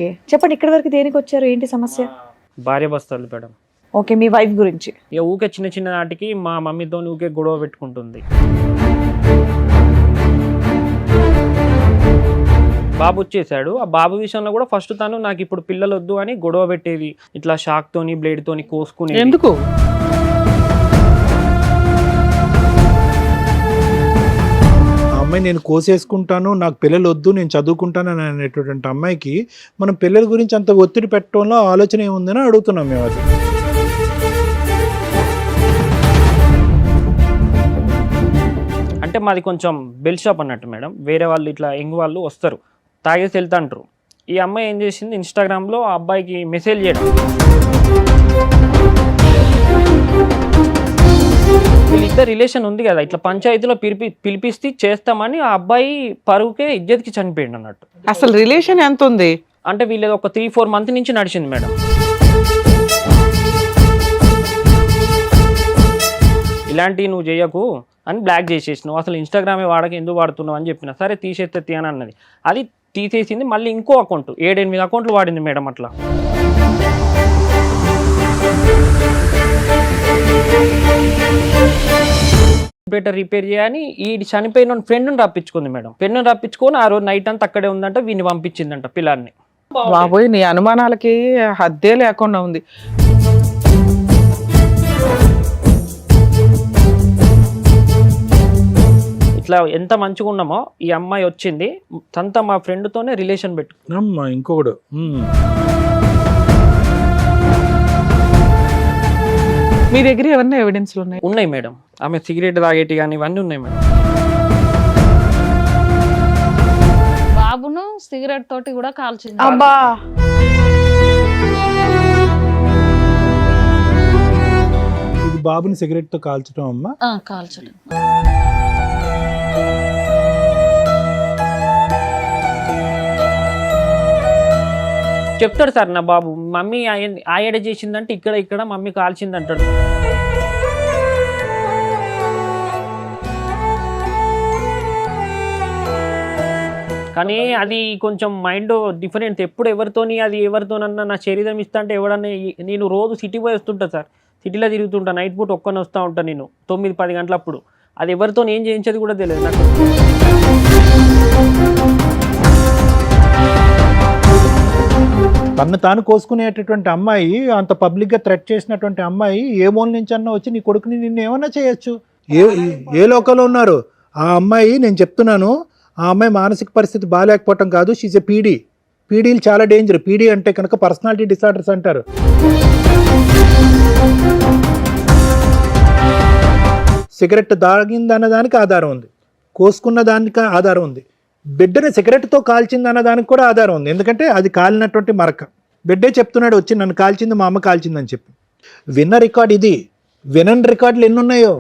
Okay. చెప్పండి ఇక్కడి వరకు దేనికొచ్చారు? ఏంటి సమస్య? భార్య భర్తలు మేడం. ఓకే. మీ వైఫ్ గురించి. ఇక ఊకే చిన్న చిన్న నాటికి మా మమ్మీతో ఊకే గొడవ పెట్టుకుంటుంది. బాబు వచ్చేసాడు. ఆ బాబు విషయంలో కూడా ఫస్ట్ తను నాకు ఇప్పుడు పిల్లలు వద్దు అని గొడవ పెట్టేది. ఇట్లా షాక్ తోని బ్లేడ్ తోని కోసుకుని. ఎందుకు? అమ్మాయి నేను కోసేసుకుంటాను, నాకు పిల్లలు వద్దు, నేను చదువుకుంటాను అని అనేటటువంటి అమ్మాయికి మనం పిల్లల గురించి అంత ఒత్తిడి పెట్టడంలో ఆలోచన ఏముందని అడుగుతున్నాం మేము. అది అంటే మాది కొంచెం బెల్ షాప్ అన్నట్టు మేడం. వేరే వాళ్ళు ఇట్లా యంగ్ వాళ్ళు వస్తారు, తాగేసి వెళ్తాంటారు. ఈ అమ్మాయి ఏం చేసింది, ఇన్స్టాగ్రామ్లో ఆ అబ్బాయికి మెసేజ్ చేయడం. వీళ్ళిద్దరు రిలేషన్ ఉంది కదా, ఇట్లా పంచాయతీలో పిలిపిస్తే చేస్తామని ఆ అబ్బాయి పరువుకే ఇజ్జత్కి చనిపోయింది అన్నట్టు. అసలు రిలేషన్ ఎంత ఉంది అంటే వీళ్ళది ఒక 3-4 మంత్ నుంచి నడిచింది మేడం. ఇలాంటివి నువ్వు చేయకు అని బ్లాక్ చేసేసినావు, అసలు ఇన్స్టాగ్రామే వాడక ఎందుకు వాడుతున్నావు అని చెప్పిన. సరే తీసేస్తే అని అన్నది. అది తీసేసింది. మళ్ళీ ఇంకో అకౌంట్ 7-8 అకౌంట్లు వాడింది మేడం. అట్లా కంప్యూటర్ రిపేర్ చేయని ఈ చనిపోయిన ఫ్రెండ్ని రప్పించుకుంది మేడం. ఫ్రెండ్ని రప్పించుకొని ఆ రోజు నైట్ అంతా అక్కడే ఉందంట, వీడిని పంపించిందంట పిల్లాన్ని. బాబోయ్, నీ అనుమానాలకి హద్దే లేకుండా ఉంది. ఇట్లా ఎంత మంచిగా ఉన్నామో ఈ అమ్మాయి వచ్చింది తనతో మా ఫ్రెండ్తోనే రిలేషన్ అమ్మా ఇంకొకడు. మీ దగ్గర ఏమన్నా ఎవిడెన్స్లు ఉన్నాయి? ఉన్నాయి మేడం. ఆమె సిగరెట్ తాగేటి కానీ ఇవన్నీ ఉన్నాయి మేడం. బాబును సిగరెట్ తోటి కూడా కాల్చింది. అబ్బా, ఇది బాబుని సిగరెట్ తో కాల్చడం అమ్మా. కాల్చడం. చెప్తాడు సార్ నా బాబు, మమ్మీ ఆయడ చేసిందంటే ఇక్కడ మమ్మీ కాల్చింది అంటాడు. కానీ అది కొంచెం మైండ్ డిఫరెంట్. ఎప్పుడు ఎవరితోని అది ఎవరితోనన్నా నా శరీరం ఇస్తా అంటే ఎవడన్నా. నేను రోజు సిటీ పోయి వస్తుంటా సార్, సిటీలో తిరుగుతుంటా, నైట్ పూట ఒక్కనే వస్తూ ఉంటాను నేను 9-10 గంటలప్పుడు. అది ఎవరితో ఏం చేయించేది కూడా తెలియదు నాకు. తను తాను కోసుకునేటటువంటి అమ్మాయి, అంత పబ్లిక్ గా థ్రెట్ చేసినటువంటి అమ్మాయి ఏ మూల నుంచి అన్నా వచ్చి నీ కొడుకుని నిన్ను ఏమన్నా చేయొచ్చు. ఏ లోకంలో ఉన్నారు ఆ అమ్మాయి? నేను చెప్తున్నాను, ఆ అమ్మాయి మానసిక పరిస్థితి బాగాలేకపోవటం కాదు, షీజ్ ఎ పీడీ. పీడీలు చాలా డేంజర్. పీడీ అంటే కనుక పర్సనాలిటీ డిసార్డర్స్ అంటారు. సిగరెట్ తాగిందన్న దానికి ఆధారం ఉంది, కోసుకున్న దానికి ఆధారం ఉంది, బిడ్డని సిగరెట్తో కాల్చింది అన్న దానికి కూడా ఆధారం ఉంది. ఎందుకంటే అది కాలినటువంటి మరక. బిడ్డే చెప్తున్నాడు వచ్చి నన్ను కాల్చింది మా అమ్మ కాల్చిందని చెప్పి. విన్న రికార్డ్ ఇది. వినని రికార్డులు ఎన్ని ఉన్నాయో.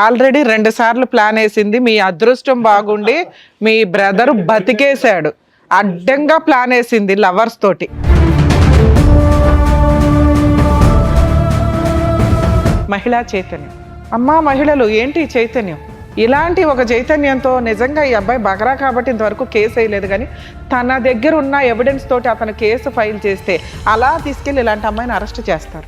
ఆల్రెడీ 2 సార్లు ప్లాన్ వేసింది. మీ అదృష్టం బాగుండి మీ బ్రదర్ బతికేశాడు. అడ్డంగా ప్లాన్ వేసింది లవర్స్ తోటి. మహిళా చైతన్యం. అమ్మా మహిళలు, ఏంటి చైతన్యం? ఇలాంటి ఒక చైతన్యంతో నిజంగా ఈ అబ్బాయి బకరా కాబట్టి ఇంతవరకు కేసు వేయలేదు, కానీ తన దగ్గర ఉన్న ఎవిడెన్స్ తోటి అతను కేసు ఫైల్ చేస్తే అలా తీసుకెళ్ళి ఇలాంటి అమ్మాయిని అరెస్ట్ చేస్తారు.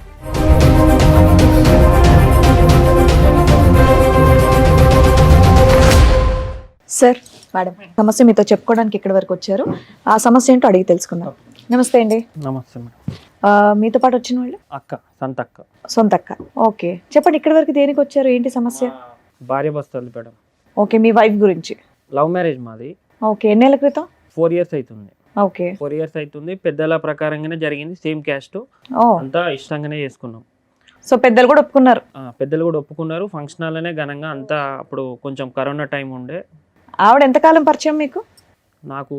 సార్ మేడం సమస్య మీతో చెప్పుకోవడానికి ఇక్కడి వరకు వచ్చారు. ఆ సమస్య ఏంటో అడిగి తెలుసుకుందాం. నమస్తే అండి. నమస్తే మేడం. మీతో పాటు వచ్చిన వాళ్ళు? అక్క, సంతక్క. సొంత అక్క. ఓకే. చెప్పండి ఇక్కడి వరకు దేనికి వచ్చారు? ఏంటి సమస్య? భార్య భర్తలు మేడం. ఓకే. మీ వైఫ్ గురించి. లవ్ మ్యారేజ్ మాది. ఓకే. ఎన్నేళ్ల క్రితం? 4 years అవుతుంది. ఓకే. 4 years అవుతుంది. పెద్దల ప్రకారంగానే జరిగింది. సేమ్ క్యాస్ట్, అంతా ఇష్టంగానే చేసుకున్నాం. సో పెద్దలు కూడా ఒప్పుకున్నారు? పెద్దలు కూడా ఒప్పుకున్నారు. ఫంక్షన్ హాల్లోనే ఘనంగా అంతా. అప్పుడు కొంచెం కరోనా టైం ఉండే. ఆవిడ ఎంతకాలం పరిచయం మీకు? నాకు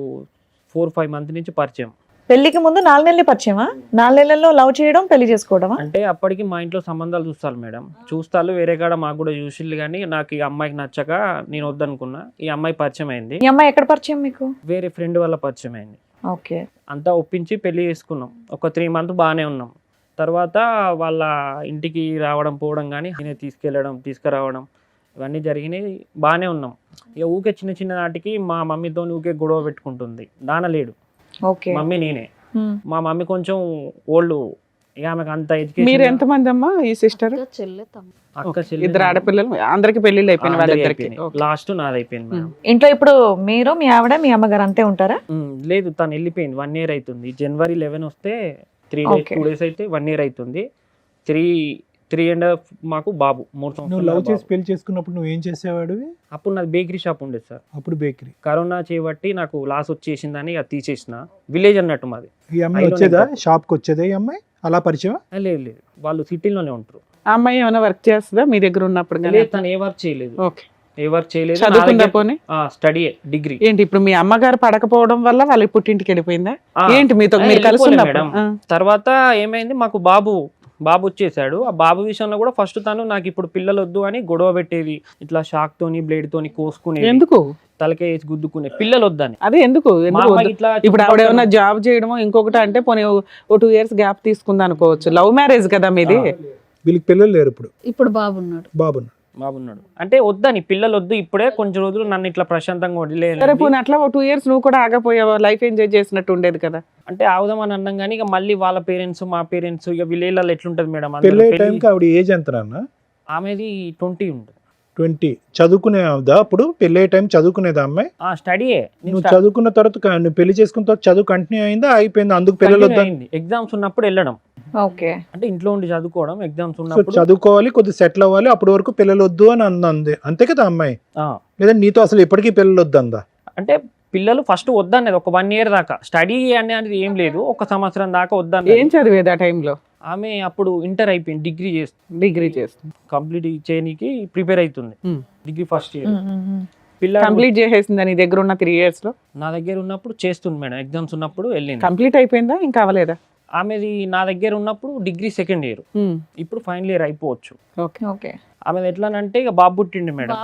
4-5 months నుంచి పరిచయం. పెళ్లికి ముందు 4 నెలలే పరిచయమా? 4 నెలల్లో లవ్ చేయడం, పెళ్లి చేసుకోవడమా? అంటే అప్పటికి మా ఇంట్లో సంబంధాలు చూస్తారు మేడం. చూస్తారు వేరే కాడ, మాకు కూడా చూసిళ్ళు. కానీ నాకు ఈ అమ్మాయికి నచ్చక నేను వద్దనుకున్నా. ఈ అమ్మాయి పరిచయం అయింది. ఈ అమ్మాయి ఎక్కడ పరిచయం మీకు? వేరే ఫ్రెండ్ వల్ల పరిచయం అయింది. ఓకే. అంతా ఒప్పించి పెళ్లి చేసుకున్నాం. ఒక 3 months బాగానే ఉన్నాం. తర్వాత వాళ్ళ ఇంటికి రావడం పోవడం, కానీ నేనే తీసుకెళ్ళడం తీసుకురావడం ఇవన్నీ జరిగినాయి, బాగానే ఉన్నాం. ఇక ఊకే చిన్న చిన్న నాటికి మా మమ్మీతో ఊకే గొడవ పెట్టుకుంటుంది. నాన్న లేడు, ఓకే. మమ్మీ నేనే. ఉమ్. మా మమ్మీ కొంచెం ఓల్డ్, ఇక ఆమెకు అంత మీరు ఎడ్యుకేషన్. ఎంతమంది అమ్మా ఈ సిస్టర్? ఇంకా చెల్లె తమ్ముడు. అక్క చెల్లి ఇద్దరు ఆడపిల్లలు, అందరికి పెళ్లిళ్ళు అయిపోయిన వాళ్ళిద్దరికి. లాస్ట్ నాది అయిపోయింది మేడం. ఇంట్లో ఇప్పుడు మీరు, మీ ఆవిడ, మీ అమ్మగారు అంతే ఉంటారా? లేదు, తను వెళ్ళిపోయింది. 1 year అవుతుంది. January 11 వస్తే 3 days Okay. 2 days అయితే 1 year అవుతుంది. 3.5 మాకు బాబు 3 నువ్వు సంవత్సరాలు లవ్ చేసి బాబు. పెళ్లి చేసుకున్నప్పుడు నువ్వు ఏం చేసేవాడివి? అప్పుడు నాది బేకరీ షాప్ ఉండేది సార్. అప్పుడు బేకరీ. కరోనా చేయబట్టి నాకు లాస్ వచ్చేసిందని అది తీసేసిన. విలేజ్ అన్నట్టు మాది. ఈ అమ్మాయి ఐలో వచ్చేదా నేను షాప్కి వచ్చేదా ఈ అమ్మాయి? అలా పరిచయం? లేదు లేదు, వాళ్ళు సిటీలోనే ఉంటారు. ఆ అమ్మాయి ఏమైనా వర్క్ చేస్తుందా మీ దగ్గర ఉన్నప్పుడు? లేదు, తను ఏ వర్క్ చేయలేదు. ఓకే. ఏ వర్క్ చేయలేదు. చదువుకుందా పోనీ? Study degree. ఏంటి ఇప్పుడు మీ అమ్మగారు పడకపోవడం వల్ల వాళ్ళ పుట్టింటికి వెళ్ళిపోయిందా? ఏంటి మీతో మీరు కలిసి మేడం. తర్వాత ఏమైంది, మాకు బాబు వచ్చేసాడు. ఆ బాబు విషయంలో కూడా ఫస్ట్ తను నాకు ఇప్పుడు పిల్లలు వద్దు అని గొడవ పెట్టేది. ఇట్లా షాక్ తోని బ్లేడ్ తోని కోసుకునేది, ఎందుకు తలకే వేసి గుద్దుకునే, పిల్లలు వద్దని. అదే ఎందుకు మా ఎందుకు అమ్మాయి వద్దు? ఇట్లా ఇప్పుడు ఆవిడ ఏమన్నా జాబ్ చేయడమో ఇంకొకటి అంటే పోనీ ఓ 2 years గ్యాప్ తీసుకుంది అనుకోవచ్చు. లవ్ మ్యారేజ్ కదా మీది. వీళ్ళకి పిల్లలు లేరు ఇప్పుడు? ఇప్పుడు బాబున్నాడు. బాబున్నాడు అంటే వద్దని, పిల్లలు వద్దు ఇప్పుడే, కొంచెం రోజులు నన్ను ఇట్లా ప్రశాంతంగా సరే వదిలేదు. పోనీ అట్లా ఓ 2 years నువ్వు కూడా ఆగపోయావు, లైఫ్ ఎంజాయ్ చేసినట్టు ఉండేది కదా. అంటే ఆవుదామని అన్నాం కానీ ఇక మళ్ళీ వాళ్ళ పేరెంట్స్ మా పేరెంట్స్ ఇక విలేజ్లలో ఎట్లుంటది మేడం, పెళ్ళి టైంకి ఆవిడ ఏజ్ ఎంత నాన్న? ఆమెది 20 ఉంటుంది. 20. చదువుకునేదా అప్పుడు? పెళ్ళే టైం చదువుకునేదా అమ్మాయి? స్టడీయే. నువ్వు చదువుకున్న తర్వాత నువ్వు పెళ్లి చేసుకున్న తర్వాత చదువు కంటిన్యూ అయిందా, అయిపోయిందా? అందుకు పిల్లలు వద్దా? ఎగ్జామ్స్ ఉన్నప్పుడు వెళ్ళడం, ఓకే. అంటే ఇంట్లో ఉండి చదువుకోవడం. ఎగ్జామ్స్ సో ఉన్నప్పుడు చదువుకోవాలి, కొద్దిగా సెటిల్ అవ్వాలి, అప్పటి వరకు పిల్లలు వద్దు అని అంది అంతే కదా అమ్మాయి? ఆ, లేదా నీతో అసలు ఇప్పటికీ పిల్లలు వద్దందా? అంటే పిల్లలు ఫస్ట్ వద్దనేది ఒక 1 year దాకా. స్టడీ అనేది ఏం లేదు, 1 సంవత్సరం దాకా వద్దన్నది. ఏం చదివేది ఆ టైంలో? ఆమె అప్పుడు ఇంటర్ అయిపోయింది, డిగ్రీ చేస్తుంది. కంప్లీట్ చేయడానికి ప్రిపేర్ అవుతుంది. Degree first year. పిల్ల కంప్లీట్ చేసేసిందా నీ దగ్గర ఉన్న 3 years లో? నా దగ్గర ఉన్నప్పుడు చేస్తుంది మేడం, ఎగ్జామ్స్ ఉన్నప్పుడు వెళ్ళింది. కంప్లీట్ అయిపోయిందా ఇంకా అవ్వలేదా? ఆమెది నా దగ్గర ఉన్నప్పుడు డిగ్రీ 2nd year, ఇప్పుడు ఫైనల్ ఇయర్ అయిపోవచ్చు. ఓకే. ఓకే. ఆమెది ఎట్లానంటే ఇక బాబు పుట్టిండు మేడం.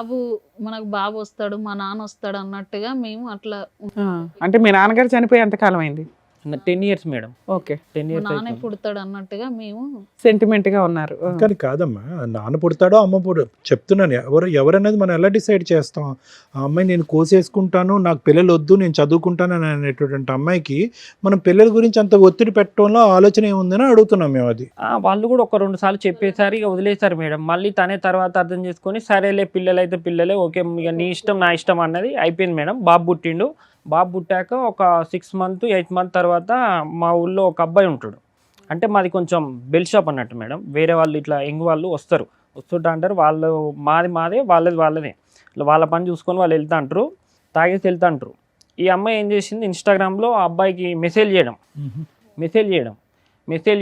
మనకు బాబు వస్తాడు, మా నాన్న వస్తాడు అన్నట్టుగా మేము అట్లా. అంటే మీ నాన్నగారు చనిపోయి ఎంత కాలం అయింది? 10 years మేడం. ఓకే. 10 మా years నాన్న అయిపోయింది. పుడతాడు అన్నట్టుగా మేము సెంటిమెంట్ గా ఉన్నారు. కానీ కాదమ్మా, నాన్న పుడతాడో అమ్మ చెప్తున్నాను, ఎవరనేది మనం ఎలా డిసైడ్ చేస్తాం? ఆ అమ్మాయి నేను కోసేసుకుంటాను, నాకు పిల్లలు వద్దు, నేను చదువుకుంటాను అని అనేటువంటి అమ్మాయికి మనం పిల్లల గురించి అంత ఒత్తిడి పెట్టడంలో ఆలోచన ఏముందని అడుగుతున్నాం మేము. అది వాళ్ళు కూడా 1-2 సార్లు చెప్పేసారు, ఇక వదిలేశారు మేడం. మళ్ళీ తనే తర్వాత అర్థం చేసుకొని సరేలే పిల్లలు అయితే పిల్లలే, ఓకే ఇక నీ ఇష్టం నా ఇష్టం అన్నది అయిపోయింది మేడం. బాబు పుట్టిండు. బాబు పుట్టాక ఒక 6 months 8 months తర్వాత మా ఊళ్ళో ఒక అబ్బాయి ఉంటాడు. అంటే మాది కొంచెం బెల్ షాప్ అన్నట్టు మేడం. వేరే వాళ్ళు ఇట్లా యంగ్ వాళ్ళు వస్తుంటా అంటారు. వాళ్ళు మాదే వాళ్ళదే. వాళ్ళ పని చూసుకొని వాళ్ళు వెళ్తా అంటారు, తాగేసి వెళ్తా అంటారు. ఈ అమ్మాయి ఏం చేసింది, ఇన్స్టాగ్రామ్లో ఆ అబ్బాయికి మెసేజ్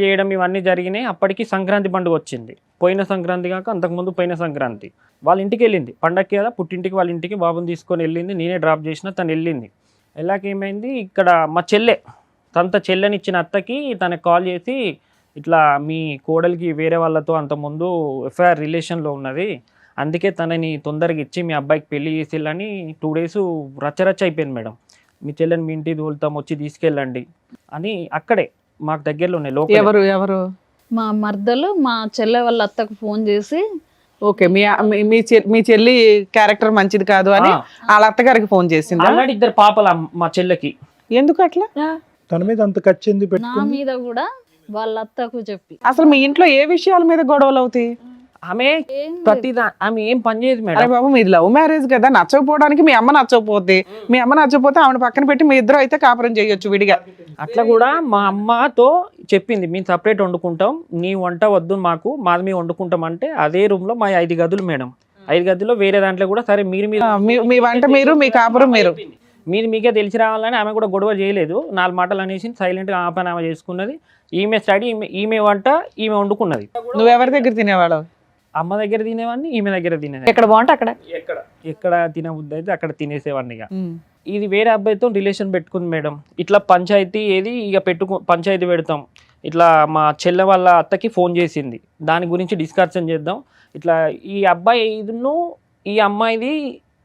చేయడం ఇవన్నీ జరిగినాయి. అప్పటికి సంక్రాంతి పండుగ వచ్చింది. పోయిన సంక్రాంతి కాక అంతకుముందు పోయిన సంక్రాంతి వాళ్ళ ఇంటికి వెళ్ళింది. పండగకి కదా పుట్టింటికి, వాళ్ళ ఇంటికి బాబుని తీసుకొని వెళ్ళింది. నేనే డ్రాప్ చేసిన, తను వెళ్ళింది. వెళ్ళాక ఏమైంది, ఇక్కడ మా చెల్లెనిచ్చిన అత్తకి తనకు కాల్ చేసి ఇట్లా మీ కోడలికి వేరే వాళ్ళతో అంతకుముందు ఎఫ్ఐఆర్ రిలేషన్లో ఉన్నది, అందుకే తనని తొందరగా ఇచ్చి మీ అబ్బాయికి పెళ్లి చేసేళ్ళని 2 days రచ్చరచ్చ అయిపోయింది మేడం. మీ చెల్లెని మీ ఇంటికి తోలుతాం, వచ్చి తీసుకెళ్ళండి అని. అక్కడే మాకు దగ్గరలోనే లోకల్. ఎవరు? మా మర్దలు మా చెల్లె వాళ్ళ అత్తకు ఫోన్ చేసి, ఓకే, మీ చెల్లి క్యారెక్టర్ మంచిది కాదు అని వాళ్ళ అత్తగారికి ఫోన్ చేసింది. ఆల్రెడీ 2 పాపలు మా చెల్లెకి. ఎందుకు అట్లా? తన మీద అంత కచ్చింది నా పెట్టుకుంది. మీద కూడా వాళ్ళ అత్తకు చెప్పి. అసలు మీ ఇంట్లో ఏ విషయాల మీద గొడవలు అవుతాయి? ఆమె ఏం ఆమె ఏం పని చేయదు అరే మేడం. బాబు, మీది లవ్ మ్యారేజ్ కదా, నచ్చకపోవడానికి మీ అమ్మ నచ్చకపోతే, మీ అమ్మ నచ్చకపోతే ఆవిడ పక్కన పెట్టి మీ ఇద్దరు అయితే కాపురం చేయొచ్చు విడిగా. అట్లా కూడా మా అమ్మతో చెప్పింది, మేము సపరేట్ వండుకుంటాం, నీ వంట వద్దు మాకు, మాది మేము వండుకుంటాం అంటే. అదే రూమ్ లో మా 5 గదులు మేడం. 5 గదుల్లో వేరే దాంట్లో కూడా సరే మీరు మీ వంట మీరు, మీ కాపురం మీరు. మీకే తెలిసి రావాలని ఆమె కూడా గొడవ చేయలేదు. 4 మాటలు అనేసి సైలెంట్గా ఆ పని ఆమె చేసుకున్నది. ఈమె స్టడీ, ఈమె వంట ఈమె వండుకున్నది. నువ్వెవరి దగ్గర తినేవాడు? అమ్మ దగ్గర తినేవాడిని, ఈమె దగ్గర తినేది. ఎక్కడ బాగుంటే అక్కడ, ఎక్కడ తినబుద్ధి అయితే అక్కడ తినేసేవాడిని. ఇక ఇది వేరే అబ్బాయితో రిలేషన్ పెట్టుకుంది మేడం. ఇట్లా పంచాయతీ ఇక పంచాయతీ పెడతాం. ఇట్లా మా చెల్లె వాళ్ళ అత్తకి ఫోన్ చేసింది, దాని గురించి డిస్కషన్ చేద్దాం. ఇట్లా ఈ అబ్బాయి ఈ అమ్మాయిది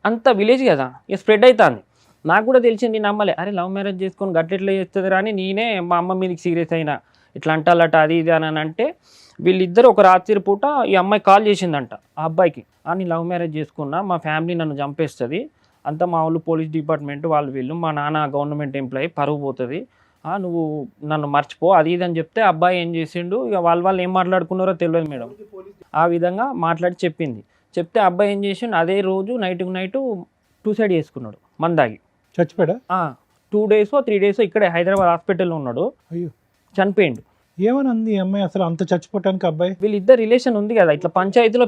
అంత విలేజ్ కదా, ఇక స్ప్రెడ్ అవుతుంది. నాకు కూడా తెలిసింది, నమ్మలే. అరే లవ్ మ్యారేజ్ చేసుకొని గట్లెట్లా చేస్తుంది అని నేనే మా అమ్మ మీదకి సీరియస్ అయినా. ఇట్లా అంటాలట అది ఇది అని అంటే వీళ్ళిద్దరు ఒక రాత్రి పూట ఈ అమ్మాయి కాల్ చేసిందంట ఆ అబ్బాయికి, నేను లవ్ మ్యారేజ్ చేసుకున్నా, మా ఫ్యామిలీ నన్ను చంపేస్తుంది, అంతా మా వాళ్ళు పోలీస్ డిపార్ట్మెంట్ వాళ్ళు వీళ్ళు, మా నాన్న గవర్నమెంట్ ఎంప్లాయీ, పరువు పోతుంది, నువ్వు నన్ను మర్చిపో అది ఇది అని చెప్తే అబ్బాయి ఏం చేసిండు, ఇక వాళ్ళు ఏం మాట్లాడుకున్నారో తెలియదు మేడం. ఆ విధంగా మాట్లాడి చెప్తే అబ్బాయి ఏం చేసిండు, అదే రోజు నైట్ సూసైడ్ చేసుకున్నాడు మందాగి. చచ్చిపోయాడా? 2 days 3 days ఇక్కడే హైదరాబాద్ హాస్పిటల్లో ఉన్నాడు, అయ్యో చనిపోయిండు. ఏమనంది ఈ అమ్మాయి అసలు అంత చచ్చిపోవటానికి అబ్బాయి? వీళ్ళిద్దరు రిలేషన్ ఉంది కదా, ఇట్లా పంచాయతీలో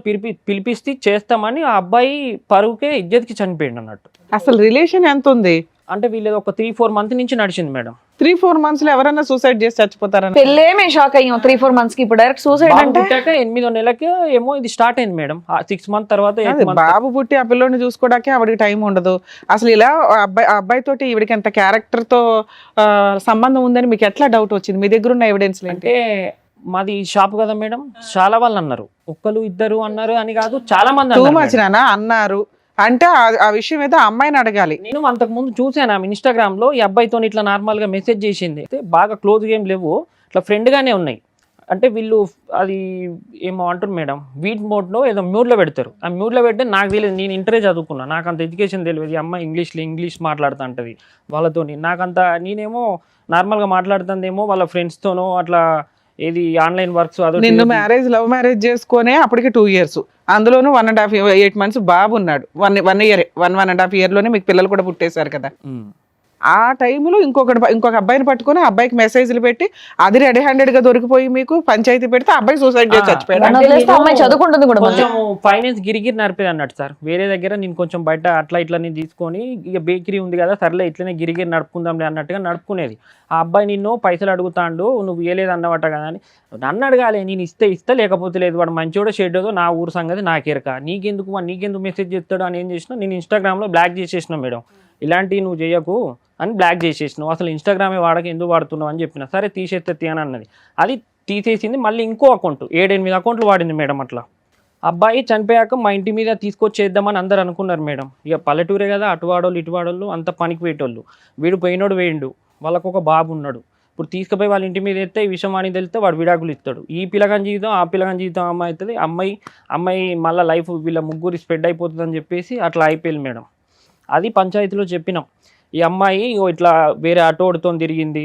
పిలిపిస్తే చేస్తామని ఆ అబ్బాయి పరువుకే ఇజ్జత్కి చనిపోయిండు అన్నట్టు. అసలు రిలేషన్ ఎంత ఉంది అంటే వీళ్ళది ఒక 3-4 months నుంచి నడిచింది మేడం. 3-4 months లో ఎవరైనా సూసైడ్ చేసి చచ్చిపోతారని పెళ్ళే మేము షాక్ అయ్యాం. 3-4 months కి ఇప్పుడు డైరెక్ట్ సూసైడ్ అంటే 8వ నెలకి ఏమో ఇది స్టార్ట్ అయింది మేడం. 6 months తర్వాత 8 అదే months. బాబు పుట్టి ఆ పిల్లోని చూసుకోవడానికి ఆవిడకి టైం ఉండదు. అసలు ఇలా ఆ అబ్బాయి తోటి ఈవిడికి ఎంత క్యారెక్టర్ తో సంబంధం ఉందని మీకు ఎట్లా డౌట్ వచ్చింది? మీ దగ్గర ఉన్న ఎవిడెన్స్ అంటే మాది షాప్ కదా మేడం, చాలా వాళ్ళు అన్నారు, ఒక్కరు ఇద్దరు అన్నారు అని కాదు, చాలా మంది టూ అన్నారు మచ్ మేడం. అన్నారు అంటే ఆ విషయం ఏదో అమ్మాయిని అడగాలి. నేను అంతకు ముందు చూసాను ఆమె ఇన్స్టాగ్రామ్ లో ఈ అబ్బాయితో ఇట్లా నార్మల్ గా మెసేజ్ చేసింది. అయితే బాగా క్లోజ్ గేమ్ లేవు, ఇట్లా ఫ్రెండ్ గానే ఉన్నాయి. అంటే వీళ్ళు అది ఏమో అంటారు మేడం, వీట్ మోడ్ లో ఏదో మ్యూట్ లో పెడతారు. ఆ మ్యూట్ లో పెడితే నాకు తెలియదు, నేను ఇంటరే చదువుకున్నా, నాకు అంత ఎడ్యుకేషన్ తెలియదు. ఈ అమ్మాయి ఇంగ్లీష్ మాట్లాడుతూ ఉంటది వాళ్ళతోని, నాకంత నేనేమో నార్మల్ గా మాట్లాడుతుందేమో వాళ్ళ ఫ్రెండ్స్ తోనో అట్లా ఏది ఆన్లైన్ వర్క్స్. నిన్ను లవ్ మ్యారేజ్ చేసుకునే అప్పటికి 2 years, అందులోనూ 1.5 8 months బాబు ఉన్నాడు. 1 year 1.5 year లోనే మీకు పిల్లలు కూడా పుట్టేశారు కదా. ఆ టైంలో ఇంకొక అబ్బాయిని పట్టుకుని అబ్బాయికి మెసేజ్లు పెట్టి అది రెడీ హ్యాండెడ్ గా దొరికిపోయి మీకు పంచాయతీ పెడితే అబ్బాయి సూసైడ్ చేసి చచ్చిపోయాడు. అమ్మాయి చదువుకుంటుంది కూడా. కొంచెం ఫైనాన్స్ గిరిగిరి నడిపేది అన్నట్టు సార్. వేరే దగ్గర నేను కొంచెం బయట అట్లా ఇట్లా నేను తీసుకొని, ఇక బేకరీ ఉంది కదా సర్లే ఇట్లనే గిరిగిరి నడుపుకుందాంలే అన్నట్టుగా నడుపుకునేది. ఆ అబ్బాయి నిన్ను పైసలు అడుగుతాండు, నువ్వు ఇవ్వలేదు అన్నమాట కదా అని. నన్ను అడగాలి, నేను ఇస్తే లేకపోతే లేదు, వాడు మంచోడో షెడ్డో నా ఊరు సంగతి నాకెరక, నీకెందుకు మెసేజ్ చేస్తాడు అని ఏం చేసినా నేను ఇన్స్టాగ్రామ్లో బ్లాక్ చేసేసిన మేడం. ఇలాంటివి నువ్వు చేయకు అని బ్లాక్ చేసేసినావు, అసలు ఇన్స్టాగ్రామే వాడక ఎందుకు వాడుతున్నావు అని చెప్పిన. సరే తీసేస్తే అని అన్నది, అది తీసేసింది. మళ్ళీ ఇంకో అకౌంట్ 7-8 అకౌంట్లు వాడింది మేడం. అట్లా అబ్బాయి చనిపోయాక మా ఇంటి మీద తీసుకొచ్చేద్దామని అందరు అనుకున్నారు మేడం. ఇక పల్లెటూరే కదా, అటువాడోళ్ళు ఇటువాడోళ్ళు అంత పనికి పోయేటోళ్ళు. వీడు పోయినోడు వేయండు, వాళ్ళకు ఒక బాబు ఉన్నాడు. ఇప్పుడు తీసుకుపోయి వాళ్ళ ఇంటి మీద ఎత్తే ఈ విషయం అని తెలిస్తే వాడు విడాకులు ఇస్తాడు. ఈ పిల్లగాని జీవితం ఆ పిల్లగాని జీవితం అమ్మాయి అవుతుంది. అమ్మాయి మళ్ళీ లైఫ్ వీళ్ళ ముగ్గురు స్ప్రెడ్ అయిపోతుంది అని చెప్పేసి అట్లా అయిపోయింది మేడం. అది పంచాయతీలో చెప్పినాం. ఈ అమ్మాయి ఇట్లా వేరే ఆటోడితో తిరిగింది,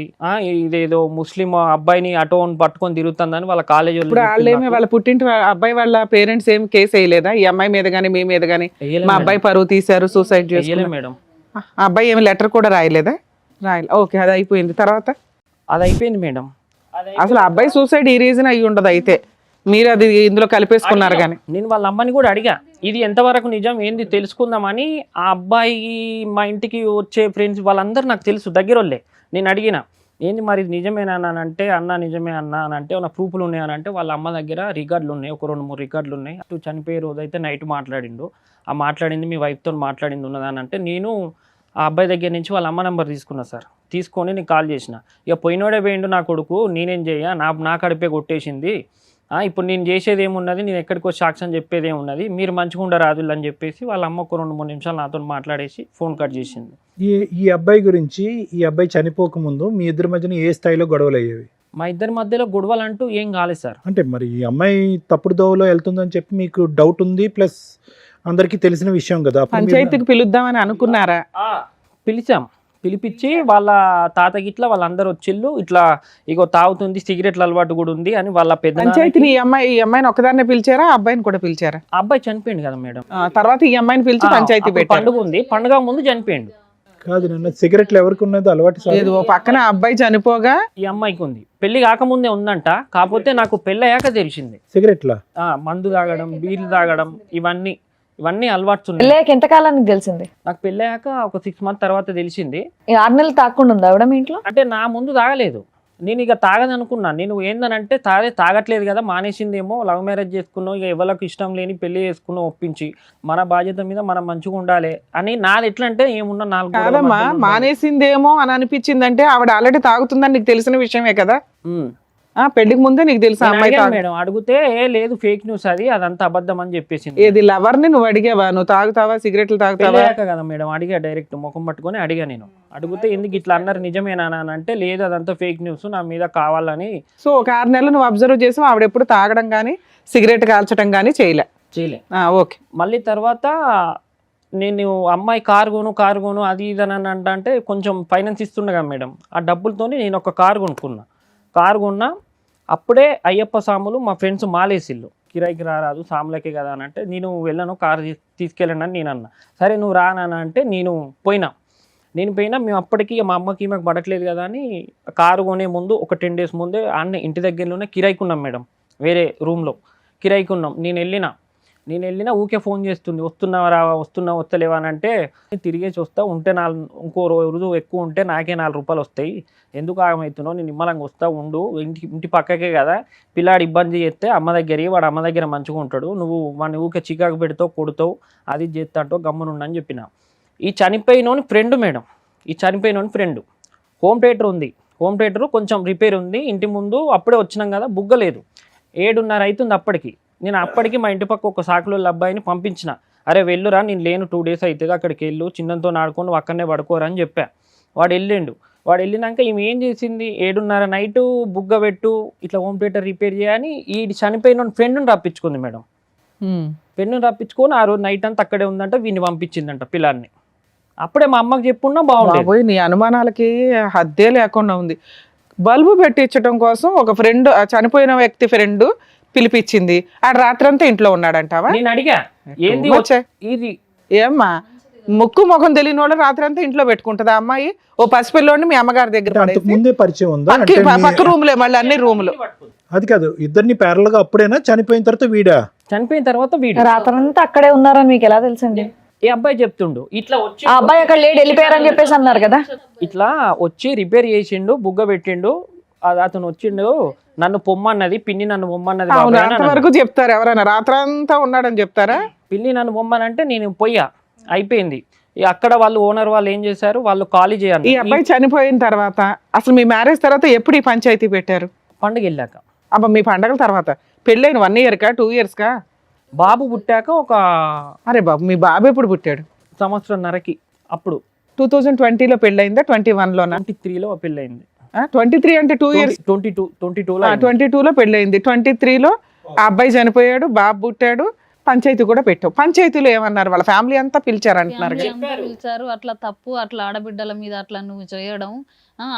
ఇదేదో ముస్లిం అబ్బాయిని ఆటోని పట్టుకొని తిరుగుతుందని వాళ్ళ కాలేజీ వాళ్ళ పుట్టింటి అబ్బాయి వాళ్ళ పేరెంట్స్ ఏం కేసు వేయలేదా ఈ అమ్మాయి మీద గానీ మీ మీద గానీ? మా అబ్బాయి పరువు తీశారు, సూసైడ్ చేసుకోలేదు మేడం. ఆ అబ్బాయి ఏమి లెటర్ కూడా రాయలేదా? ఓకే, అది అయిపోయింది. తర్వాత అది అయిపోయింది మేడం. అసలు అబ్బాయి సూసైడ్ ఈ రీజన్ అయ్యి ఉండదు, అయితే మీరు అది ఇందులో కలిపేసుకున్నారు. కానీ నేను వాళ్ళ అమ్మని కూడా అడిగా, ఇది ఎంతవరకు నిజం ఏంది తెలుసుకుందామని. ఆ అబ్బాయి మా ఇంటికి వచ్చే ఫ్రెండ్స్ వాళ్ళందరూ నాకు తెలుసు, దగ్గరోళ్ళే. నేను అడిగిన, ఏంది మరి ఇది నిజమేనా అని అంటే, అన్న నిజమే అన్న అని అంటే, నా ప్రూఫ్లు ఉన్నాయని అంటే, వాళ్ళ అమ్మ దగ్గర రికార్డులు ఉన్నాయి, ఒక 2-3 రికార్డులు ఉన్నాయి. అటు చనిపోయే రోజు అయితే నైట్ మాట్లాడిండు, ఆ మాట్లాడింది మీ వైఫ్తో మాట్లాడింది ఉన్నదని అంటే, నేను ఆ అబ్బాయి దగ్గర నుంచి వాళ్ళ అమ్మ నెంబర్ తీసుకున్నా సార్. తీసుకొని నేను కాల్ చేసిన, ఇక పోయినోడే పోయిండు నా కొడుకు, నేనేం చేయ, నా కడిపే కొట్టేసింది, ఇప్పుడు నేను చేసేది ఏమున్నది, నేను ఎక్కడికో సాక్ష్యం చెప్పేది ఏమున్నది, మీరు మంచిగా ఉండరాదు అని చెప్పేసి వాళ్ళ అమ్మ ఒక 2-3 నిమిషాలు నాతో మాట్లాడేసి ఫోన్ కట్ చేసింది. ఈ అబ్బాయి గురించి, ఈ అబ్బాయి చనిపోకముందు మీ ఇద్దరి మధ్యన ఏ స్థాయిలో గొడవలు అయ్యేవి? మా ఇద్దరి మధ్యలో గొడవలు అంటూ ఏం కాలేదు సార్. అంటే మరి ఈ అమ్మాయి తప్పుడు దోవలో వెళ్తుందని చెప్పి మీకు డౌట్ ఉంది, ప్లస్ అందరికీ తెలిసిన విషయం కదా. పంచాయతీకి పిలుద్దామని అనుకున్నారా? పిలిపించి వాళ్ళ తాత గిట్లా వాళ్ళందరూ వచ్చిళ్ళు, ఇట్లా ఇగో తాగుతుంది, సిగరెట్ల అలవాటు కూడా ఉంది అని వాళ్ళ పెద్ద. పంచాయతీని ఈ అమ్మాయిని ఒకదాన్నే పిలిచారా, అబ్బాయిని కూడా పిలిచారా? అబ్బాయి చనిపోయింది కదా మేడం. తర్వాత ఈ అమ్మాయిని పిలిచి పంచాయతీ పెట్టి పండుగ ఉంది, పండుగ ముందు చనిపోయిండు. కాదు నాన్న, సిగరెట్లు ఎవరికి ఉన్నది అలవాటు? లేదు, పక్కన అబ్బాయి చనిపోగా ఈ అమ్మాయికి ఉంది. పెళ్లి కాకముందే ఉందంట, కాకపోతే నాకు పెళ్ళి అయ్యాక తెలిసింది. సిగరెట్లా? మందు తాగడం, బీర్లు తాగడం, ఇవన్నీ అలవాటు. పెళ్ళాక ఎంత కాలానికి తెలిసింది? నాకు పెళ్ళాక ఒక 6 months తర్వాత తెలిసింది. 6 నెలలు తాగకుండా ఉందా ఆవిడ మీ ఇంట్లో? అంటే నా ముందు తాగలేదు, నేను ఇక తాగదనుకున్నా. నేను ఏందనంటే తాగట్లేదు కదా, మానేసిందేమో, లవ్ మ్యారేజ్ చేసుకున్నావు, ఇక ఎవరికి ఇష్టం లేని పెళ్లి చేసుకున్నావు ఒప్పించి, మన బాధ్యత మీద మనం మంచిగా ఉండాలి అని నాది. ఎట్లా అంటే ఏమున్నా 4 కాదమ్మా, మానేసిందేమో అని అనిపించిందంటే ఆవిడ ఆల్రెడీ తాగుతుందని నీకు తెలిసిన విషయమే కదా. పెళ్లికి ముందే నీకు తెలుసా నేను అమ్మాయి అడిగాను మేడం, అడిగితే "ఏ, లేదు ఫేక్ న్యూస్ అది, అదంతా అబద్ధం అని చెప్పేసింది. ఏది లవర్ ని నువ్వు అడిగావా? నువ్వు తాగుతావా, సిగరెట్లు తాగుతావా? పెళ్ళాక కదా మేడం అడిగా, డైరెక్ట్ ముఖం పట్టుకొని అడిగా నేను. అడిగితే ఎందుకు ఇట్లా అన్నారు, నిజమేనా అని అంటే లేదు అదంతా ఫేక్ న్యూస్, నా మీద కావాలని. సో ఒక 6 నెలలు నువ్వు అబ్జర్వ్ చేసావు, ఆవిడ ఎప్పుడు తాగడం కానీ సిగరెట్ కాల్చడం కానీ చేయలే. చేయలే. ఓకే. మళ్ళీ తర్వాత నేను అమ్మాయి కారు కొను అది ఇది అని అంటే కొంచెం ఫైనాన్స్ ఇస్తుండగా మేడం, ఆ డబ్బులతో నేను ఒక కారు కొనుక్కున్నా. కారు కొన్నా అప్పుడే అయ్యప్ప సాములు మా ఫ్రెండ్స్ మాలేసిల్లు, కిరాయికి రారాదు సాములకే కదా అని అంటే నేను వెళ్ళను, కారు తీసుకెళ్ళండి అని నేను అన్నా. సరే నువ్వు రానా అంటే నేను పోయినా. మేము అప్పటికి మా అమ్మకి మాకు పడట్లేదు కదా అని కారు కొనే ముందు ఒక 10 days ముందే అన్న ఇంటి దగ్గరలోనే కిరాయికున్నాం మేడం, వేరే రూమ్లో కిరాయికున్నాం. నేను వెళ్ళినా ఊకే ఫోన్ చేస్తుంది, వస్తలేవా అని అంటే తిరిగేసి వస్తా, ఉంటే ఇంకో రోజు ఎక్కువ ఉంటే నాకే 4 రూపాయలు వస్తాయి, ఎందుకు ఆగమవుతున్నావు, నేను నిమ్మలంగా వస్తా ఉండు, ఇంటి పక్కకే కదా, పిల్లాడు ఇబ్బంది చేస్తే వాడు అమ్మ దగ్గర మంచిగా ఉంటాడు, నువ్వు వాడిని ఊకే చికాకు పెడతావు, కొడతావు, అది చేస్తా అంటావు, గమ్మునుండని చెప్పిన. ఈ చనిపోయినోని ఫ్రెండ్ మేడం, హోమ్ థియేటర్ ఉంది, హోమ్ థియేటర్ కొంచెం రిపేర్ ఉంది, ఇంటి ముందు అప్పుడే వచ్చినాం కదా, బుగ్గలేదు, 7:30 అవుతుంది అప్పటికి. నేను అప్పటికి మా ఇంటి పక్క ఒక సాకులో అబ్బాయిని పంపించిన, అరే వెళ్ళురా, నేను లేను 2 days అవుతుంది, అక్కడికి వెళ్ళు, చిన్నంతో ఆడుకొని అక్కడనే పడుకోరా అని చెప్పా. వాడు వెళ్ళినాక ఈమె ఏం చేసింది, 7:30 నైట్ బుగ్గ పెట్టు, ఇట్లా హోమ్ థియేటర్ రిపేర్ చేయని ఈ చనిపోయిన ఫ్రెండ్ని రప్పించుకుంది మేడం. ఫ్రెండ్ని రప్పించుకొని ఆ రోజు నైట్ అంతా అక్కడే ఉందంట, వీడిని పంపించిందంట పిల్లాన్ని. అప్పుడే మా అమ్మకి చెప్పున్నా బాగుండేది. నీ అనుమానాలకి హద్దే లేకుండా ఉంది. బల్బు పెట్టించడం కోసం ఒక ఫ్రెండ్, చనిపోయిన వ్యక్తి ఫ్రెండ్ పిలిపించింది, ఆ రాత్రంతా ఇంట్లో ఉన్నాడంటావా? నేను అడిగా ఏంది ఇది, ఏమ్మా ముక్కు ముఖం తెలియని వాళ్ళు రాత్రంతా ఇంట్లో పెట్టుకుంటుందా అమ్మాయి? ఓ పసిపిల్లోని మీ అమ్మగారి దగ్గర ముందే పరిచయం ఉందా? పక్క రూములే, మళ్ళీ అన్ని రూములు. అది కాదు, ఇద్దరిని ప్యారల్ గా అప్పుడేనా, చనిపోయిన తర్వాత వీడా? రాత్రంతా అక్కడే ఉన్నారని మీకు ఎలా తెలుసండి? ఈ అబ్బాయి చెప్తుండు ఇట్లా వచ్చి, ఆ అబ్బాయి అక్కడ లేడు, వెళ్ళిపోయారని చెప్పేసి అన్నారు కదా. ఇట్లా వచ్చి రిపేర్ చేసిండు, బుగ్గ పెట్టిండు, అతను వచ్చిండు, నన్ను పొమ్మన్నది పిన్ని, నన్ను పొమ్మన్నది. అంతవరకు చెప్తారు ఎవరైనా? రాత్రంతా ఉన్నాడని చెప్తారా? పిన్ని నన్ను పొమ్మనంటే నేను పోయా, అయిపోయింది. అక్కడ వాళ్ళు ఓనర్ వాళ్ళు ఏం చేశారు, వాళ్ళు ఖాళీ చేయాలి. ఈ అబ్బాయి చనిపోయిన తర్వాత అసలు మీ మ్యారేజ్ తర్వాత ఎప్పుడు ఈ పంచాయతీ పెట్టారు? పండుగ వెళ్ళాక. అబ్బా, మీ పండగల తర్వాత. పెళ్ళైన 1 year కా 2 years కా? బాబు పుట్టాక ఒక, అరే బాబు, మీ బాబు ఎప్పుడు పుట్టాడు? 1.5 సంవత్సరం. అప్పుడు 2020లో పెళ్ళయిందా? 21లోనా? 23లో పెళ్ళయింది. 23 అంటే 2 years. 22లో పెళ్ళయింది. 23లో ఆ అబ్బాయి చనిపోయాడు, బాబు పుట్టాడు, పంచాయతీ కూడా పెట్టావు. పంచాయతీలో ఏమన్నారు? వాళ్ళ ఫ్యామిలీ అంతా పిలిచారు అంటున్నారు. పిలిచారు. అట్లా తప్పు, అట్లా ఆడబిడ్డల మీద అట్లా నువ్వు చేయడం,